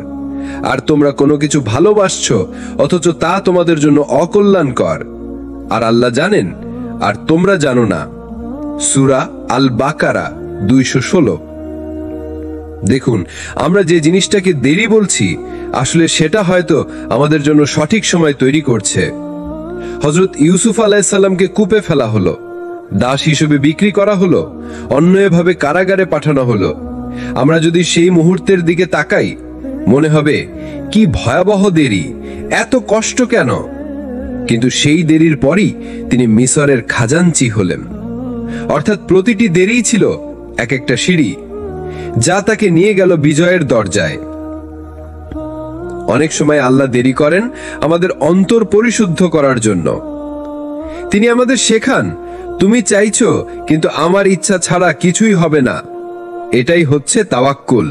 আর তোমরা কোনো কিছু ভালোবাসছো, অথচ তা তোমাদের জন্য অকল্যাণকর। আর আল্লাহ জানেন, আর তোমরা জানো না। সূরা আল বাকারা 216। দেখুন, আমরা যে জিনিসটাকে দেরি বলছি, আসলে সেটা হয়তো আমাদের জন্য সঠিক সময় তৈরি করছে। হযরত ইউসুফ আলাইহিস সালামকে কূপে ফেলা হলো, দাস হিসেবে বিক্রি করা হলো, অন্যায়ভাবে কারাগারে পাঠানো হলো। আমরা যদি সেই মুহূর্তের দিকে তাকাই, মনে হবে কি ভয়াবহ দেরি, এত কষ্ট কেন? কিন্তু সেই দেরির পরই তিনি মিসরের খাজাঞ্চি হলেন। অর্থাৎ প্রতিটি দেরিই ছিল এক একটা সিঁড়ি, যা তাকে নিয়ে গেল বিজয়ের দরজায়। অনেক সময় আল্লাহ দেরি করেন আমাদের অন্তর পরিশুদ্ধ করার জন্য। তিনি আমাদের শেখান, তুমি চাইছো কিন্তু আমার ইচ্ছা ছাড়া কিছুই হবে না। এটাই হচ্ছে তাওয়াক্কুল।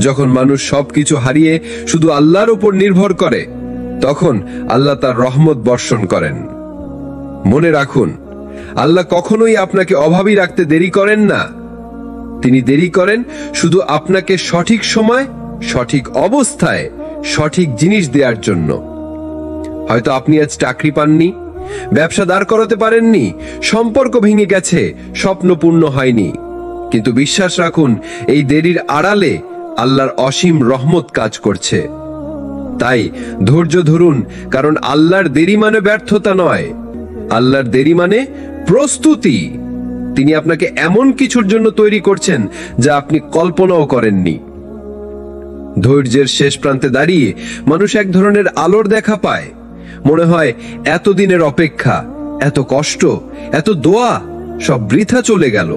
যখন মানুষ সবকিছু হারিয়ে শুধু আল্লাহর উপর নির্ভর করে, তখন আল্লাহ তার রহমত বর্ষণ করেন। মনে রাখুন, আল্লাহ কখনোই আপনাকে অভাবী রাখতে দেরি করেন না। তিনি দেরি করেন শুধু আপনাকে সঠিক সময়, সঠিক অবস্থায় সঠিক জিনিস দেওয়ার জন্য। হয়তো আপনি আজ চাকরি পাননি, ব্যবসা দাঁড় করাতে পারেননি, সম্পর্ক ভেঙে গেছে, স্বপ্ন পূর্ণ হয়নি। কিন্তু বিশ্বাস রাখুন, এই দেরির আড়ালে আল্লাহর অসীম রহমত কাজ করছে। তাই ধৈর্য ধরুন, কারণ আল্লাহর দেরি মানে ব্যর্থতা নয়, আল্লাহর দেরি মানে প্রস্তুতি। তিনি আপনাকে এমন কিছুর জন্য তৈরি করছেন যা আপনি কল্পনাও করেননি। ধৈর্যের শেষ প্রান্তে দাঁড়িয়ে মানুষ এক ধরনের আলোর দেখা পায়। মনে হয় এতদিনের অপেক্ষা, এত কষ্ট, এত দোয়া সব বৃথা চলে গেল।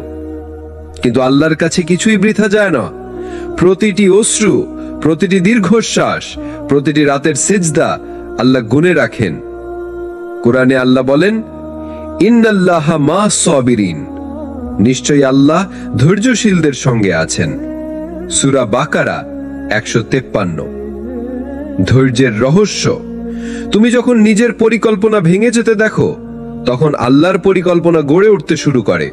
কিন্তু আল্লাহর কাছে কিছুই বৃথা যায় না। প্রতিটি অশ্রু, প্রতিটি দীর্ঘশ্বাস, প্রতিটি রাতের সিজদা আল্লাহ গুনে রাখেন। কুরআনে আল্লাহ বলেন, ইন্নাল্লাহা মা'আস সাবিরিন, নিশ্চয়ই আল্লাহ ধৈর্যশীলদের সঙ্গে আছেন। সূরা বাকারা 153। ধৈর্যের রহস্য: তুমি যখন নিজের পরিকল্পনা ভেঙে যেতে দেখো, তখন আল্লাহর পরিকল্পনা গড়ে উঠতে শুরু করে।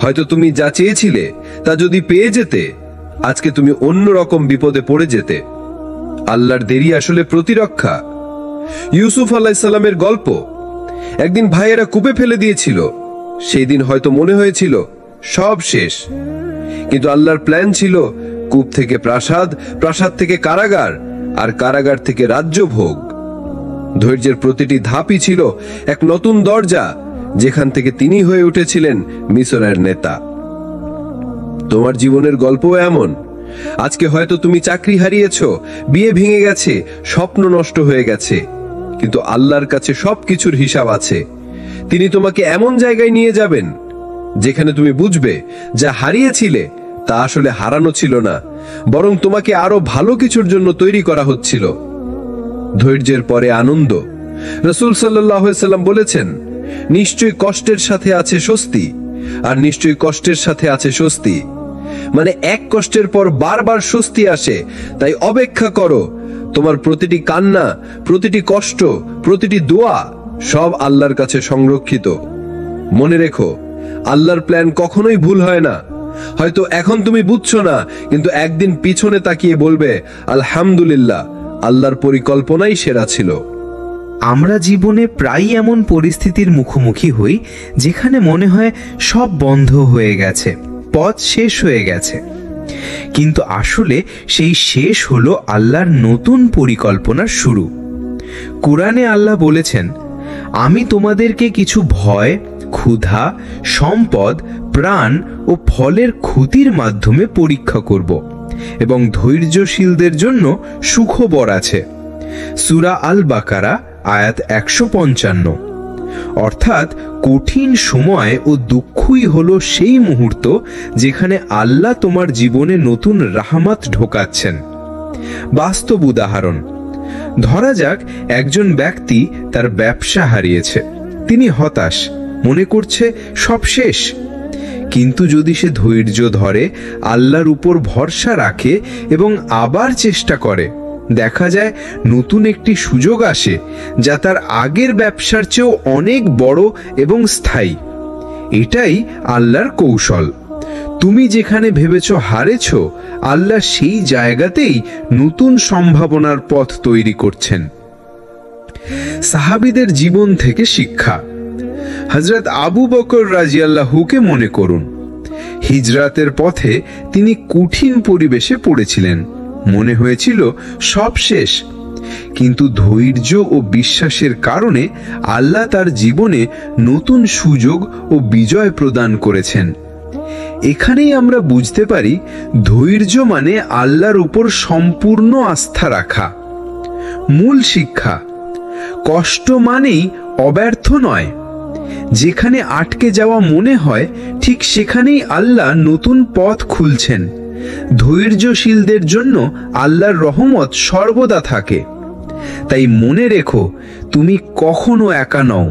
হয়তো তুমি যা চেয়েছিলে তা যদি পেয়ে যেতে, আজকে তুমি অন্যরকম বিপদে পড়ে যেতে। আল্লাহর দেরি আসলে প্রতিরক্ষা। ইউসুফ আলাইহিস সালামের গল্প। একদিন ভাইয়েরা কূপে ফেলে দিয়েছিল। সেই দিন হয়তো মনে হয়েছিল সব শেষ, কিন্তু আল্লাহর প্ল্যান ছিল কূপ থেকে প্রাসাদ, প্রাসাদ থেকে কারাগার, আর কারাগার থেকে রাজ্যভোগ। ধৈর্যের প্রতিটি ধাপই ছিল এক নতুন দরজা, যেখান থেকে তিনি হয়ে উঠেছিলেন মিসরের নেতা। তোমার জীবনের গল্প এমন। আজকে হয়তো তুমি চাকরি হারিয়েছো, বিয়ে ভেঙে গেছে, স্বপ্ন নষ্ট হয়ে গেছে, কিন্তু আল্লাহর কাছে সবকিছুর হিসাব আছে। তিনি তোমাকে এমন জায়গায় নিয়ে যাবেন যেখানে তুমি বুঝবে যা হারিয়েছিলে তা আসলে হারানো ছিল না, বরং তোমাকে আরো ভালো কিছুর জন্য তৈরি করা হচ্ছিল। ধৈর্যের পরে আনন্দ। রাসূল সাল্লাল্লাহু আলাইহি সাল্লাম বলেছেন, নিশ্চয়ই কষ্টের সাথে আছে স্বস্তি, আর নিশ্চয়ই কষ্টের সাথে আছে স্বস্তি। মানে এক কষ্টের পর বারবার স্বস্তি আসে। তাই অপেক্ষা করো। তোমার প্রতিটি কান্না, প্রতিটি কষ্ট, প্রতিটি দোয়া সব আল্লাহর কাছে সংরক্ষিত। মনে রেখো, আল্লাহর প্ল্যান কখনোই ভুল হয় না। হয়তো এখন তুমি বুঝছো না, কিন্তু একদিন পিছনে তাকিয়ে বলবে, আলহামদুলিল্লাহ, আল্লাহর পরিকল্পনাই সেরা ছিল। আমরা জীবনে প্রায় এমন পরিস্থিতির মুখোমুখি হই যেখানে মনে হয় সব বন্ধ হয়ে গেছে, পথ শেষ হয়ে গেছে। কিন্তু আসলে সেই শেষ হলো আল্লাহর নতুন পরিকল্পনার শুরু। কোরআনে আল্লাহ বলেছেন, আমি তোমাদেরকে কিছু ভয়, ক্ষুধা, সম্পদ, প্রাণ ও ফলের ক্ষতির মাধ্যমে পরীক্ষা করব এবং ধৈর্যশীলদের জন্য সুখবর আছে। সূরা আল বাকারা আয়াত 155। অর্থাৎ কঠিন সময় ও দুঃখই হলো সেই মুহূর্ত যেখানে আল্লাহ তোমার জীবনে নতুন রাহমাত ঢোকাচ্ছেন। বাস্তব উদাহরণ, ধরা যাক একজন ব্যক্তি তার ব্যবসা হারিয়েছে। তিনি হতাশ, মনে করছে সব শেষ। কিন্তু যদি সে ধৈর্য ধরে, আল্লাহর উপর ভরসা রাখে এবং আবার চেষ্টা করে, দেখা যায় নতুন একটি সুযোগ আসে যা তার আগের ব্যবসার চেয়েও অনেক বড় এবং স্থায়ী। এটাই আল্লাহর কৌশল। তুমি যেখানে ভেবেছো হারেছো, আল্লাহ সেই জায়গাতেই নতুন সম্ভাবনার পথ তৈরি করছেন। সাহাবীদের জীবন থেকে শিক্ষা। হযরত আবু বকর রাদিয়াল্লাহুকে মনে করুন। হিজরাতের পথে তিনি কঠিন পরিবেশে পড়েছিলেন, মনে হয়েছিল সব শেষ। কিন্তু ধৈর্য ও বিশ্বাসের কারণে আল্লাহ তার জীবনে নতুন সুযোগ ও বিজয় প্রদান করেছেন। এখানেই আমরা বুঝতে পারি ধৈর্য মানে আল্লাহর উপর সম্পূর্ণ আস্থা রাখা। মূল শিক্ষা, কষ্ট মানেই অব্যর্থ নয়। যেখানে আটকে যাওয়া মনে হয়, ঠিক সেখানেই আল্লাহ নতুন পথ খুলছেন। ধৈর্যশীলদের জন্য আল্লাহর রহমত সর্বদা থাকে। তাই মনে রেখো, তুমি কখনো একা নও।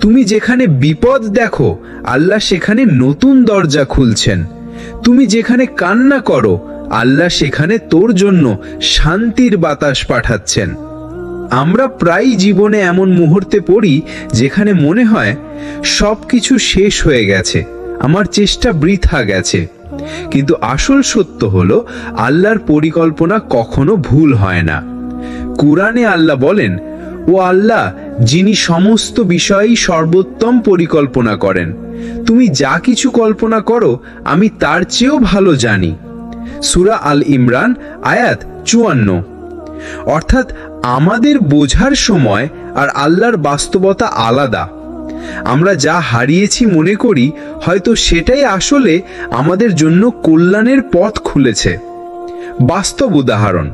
তুমি যেখানে বিপদ দেখো, আল্লাহ সেখানে নতুন দরজা খুলছেন। তুমি যেখানে কান্না করো, আল্লাহ সেখানে তোর জন্য শান্তির বাতাস পাঠাচ্ছেন। আমরা প্রায় জীবনে এমন মুহূর্তে পড়ি যেখানে মনে হয় সবকিছু শেষ হয়ে গেছে, আমার চেষ্টা বৃথা গেছে। কিন্তু আসল সত্য হলো আল্লাহর পরিকল্পনা কখনো ভুল হয় না। কুরআনে আল্লাহ বলেন, ও আল্লাহ যিনি সমস্ত বিষয়েই সর্বোত্তম পরিকল্পনা করেন। তুমি যা কিছু কল্পনা করো আমি তার চেয়েও ভালো জানি। সূরা আল ইমরান আয়াত 54। অর্থাৎ আমাদের বোঝার সময় আর আল্লাহর বাস্তবতা আলাদা। আমরা যা হারিয়েছি মনে করি হয়তো সেটাই আসলে আমাদের জন্য কল্যাণের পথ খুলেছে। বাস্তব উদাহরণ,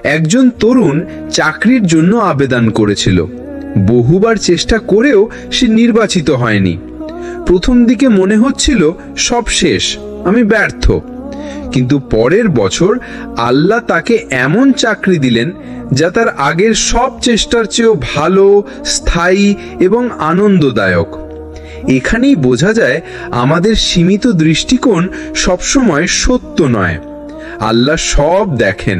একজন তরুণ চাকরির জন্য আবেদন করেছিল। বহুবার চেষ্টা করেও সে নির্বাচিত হয়নি। প্রথম দিকে মনে হচ্ছিল সব শেষ, আমি ব্যর্থ। কিন্তু পরের বছর আল্লাহ তাকে এমন চাকরি দিলেন যা তার আগের সব চেষ্টার চেয়েও ভালো, স্থায়ী এবং আনন্দদায়ক। এখানেই বোঝা যায় আমাদের সীমিত দৃষ্টিকোণ সবসময় সত্য নয়। আল্লাহ সব দেখেন।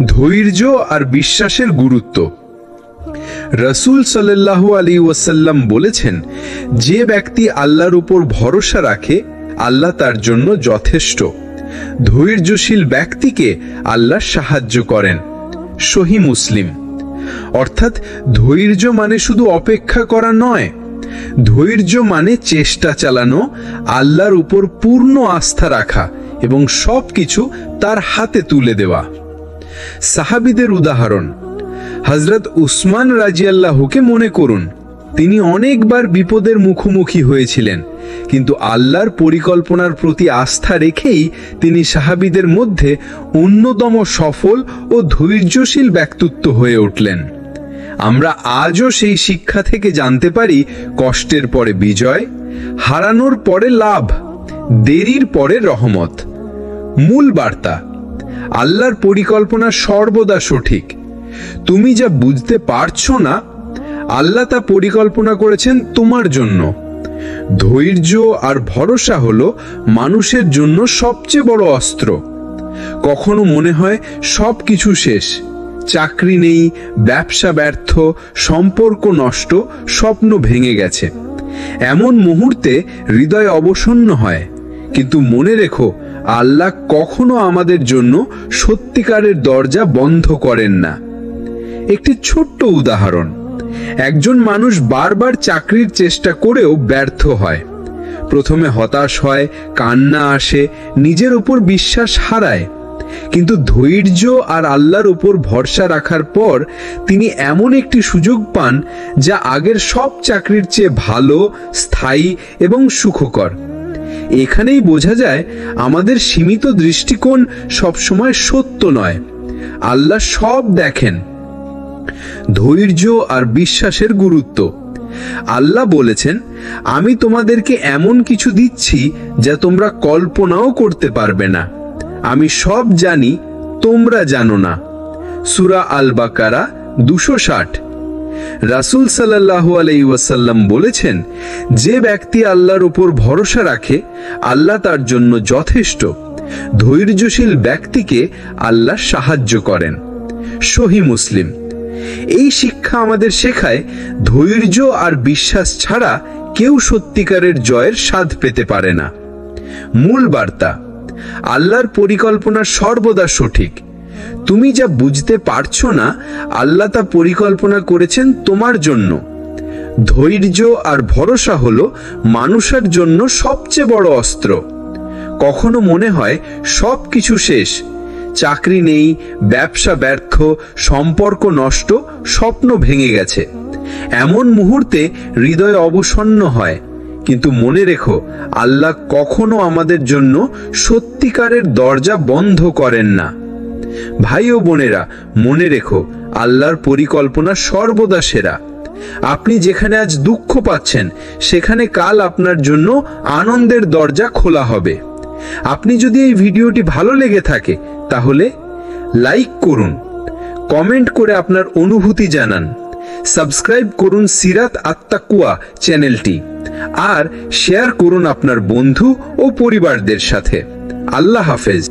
ধৈর্য আর বিশ্বাসের গুরুত্ব। রাসূল সাল্লাল্লাহু আলাইহি ওয়াসাল্লাম বলেছেন, যে ব্যক্তি আল্লাহর উপর ভরসা রাখে, আল্লাহ তার জন্য যথেষ্ট। ধৈর্যশীল ব্যক্তিকে আল্লাহ সাহায্য করেন। সহিহ মুসলিম। অর্থাৎ ধৈর্য মানে শুধু অপেক্ষা করা নয়, ধৈর্য মানে চেষ্টা চালানো, আল্লাহর উপর পূর্ণ আস্থা রাখা এবং সবকিছু তার হাতে তুলে দেওয়া। সাহাবীদের উদাহরণ, হযরত উসমান রাদিয়াল্লাহুকে মনে করুন। তিনি অনেকবার বিপদের মুখোমুখি হয়েছিলেন, কিন্তু আল্লাহর পরিকল্পনার প্রতি আস্থা রেখেই তিনি সাহাবীদের মধ্যে অন্যতম সফল ও ধৈর্যশীল ব্যক্তিত্ব হয়ে উঠলেন। আমরা আজও সেই শিক্ষা থেকে জানতে পারি, কষ্টের পরে বিজয়, হারানোর পরে লাভ, দেরির পরে রহমত। মূল বার্তা, আল্লাহর পরিকল্পনা সর্বদা সঠিক। তুমি যা বুঝতে পারছো না, আল্লাহ তা পরিকল্পনা করেছেন তোমার জন্য। ধৈর্য আর ভরসা হলো মানুষের জন্য সবচেয়ে বড় অস্ত্র। কখনো মনে হয় সব কিছু শেষ, চাকরি নেই, ব্যবসা ব্যর্থ, সম্পর্ক নষ্ট, স্বপ্ন ভেঙে গেছে। এমন মুহূর্তে হৃদয় অবসন্ন হয়, কিন্তু মনে রেখো আল্লাহ কখনো আমাদের জন্য সত্যিকারের দরজা বন্ধ করেন না। একটি ছোট্ট উদাহরণ, একজন মানুষ বারবার চাকরির চেষ্টা করেও ব্যর্থ হয়। প্রথমে হতাশ হয়, কান্না আসে, নিজের উপর বিশ্বাস হারায়, কিন্তু ধৈর্য আর আল্লাহর উপর ভরসা রাখার পর তিনি এমন একটি সুযোগ পান যা আগের সব চাকরির চেয়ে ভালো, স্থায়ী এবং সুখকর। এখানেই বোঝা যায় আমাদের সীমিত দৃষ্টিকোণ সবসময় সত্য নয়। আল্লাহ সব দেখেন। ধৈর্য আর বিশ্বাসের গুরুত্ব। আল্লাহ বলেছেন, আমি তোমাদেরকে এমন কিছু দিচ্ছি যা তোমরা কল্পনাও করতে পারবে না। আমি সব জানি, তোমরা জানো না। সূরা আল বাকারা 260। রাসূল সাল্লাল্লাহু আলাইহি ওয়াসাল্লাম বলেছেন, যে ব্যক্তি আল্লাহর উপর ভরসা রাখে আল্লাহ তার জন্য যথেষ্ট। ধৈর্যশীল ব্যক্তিকে আল্লাহ সাহায্য করেন। সহিহ মুসলিম। এই শিক্ষা আমাদের শেখায় ধৈর্য আর বিশ্বাস ছাড়া কেউ সত্যিকারের জয়ের স্বাদ পেতে পারে না। মূল বার্তা, আল্লাহর পরিকল্পনা সর্বদা সঠিক। তুমি যা বুঝতে পারছো না, আল্লাহ তা পরিকল্পনা করেছেন তোমার জন্য। ধৈর্য আর ভরসা হলো মানুষের জন্য সবচেয়ে বড় অস্ত্র। কখনো মনে হয় সবকিছু শেষ, চাকরি নেই, ব্যবসা ব্যর্থ, সম্পর্ক নষ্ট, স্বপ্ন ভেঙে গেছে। এমন মুহূর্তে হৃদয় অবসন্ন হয়, কিন্তু মনে রেখো আল্লাহ কখনো আমাদের জন্য সত্যিকারের দরজা বন্ধ করেন না। ভাই ও বোনেরা, মনে রেখো আল্লাহর পরিকল্পনা সর্বদা সেরা। আপনি যেখানে আজ দুঃখ পাচ্ছেন, সেখানে কাল আপনার জন্য আনন্দের দরজা খোলা হবে। আপনি যদি এই ভিডিওটি ভালো লেগে থাকে তাহলে লাইক করুন, কমেন্ট করে আপনার অনুভূতি জানান, সাবস্ক্রাইব করুন সিরাত আত-তাকওয়া চ্যানেলটি, আর শেয়ার করুন আপনার বন্ধু ও পরিবারদের সাথে। আল্লাহ হাফেজ।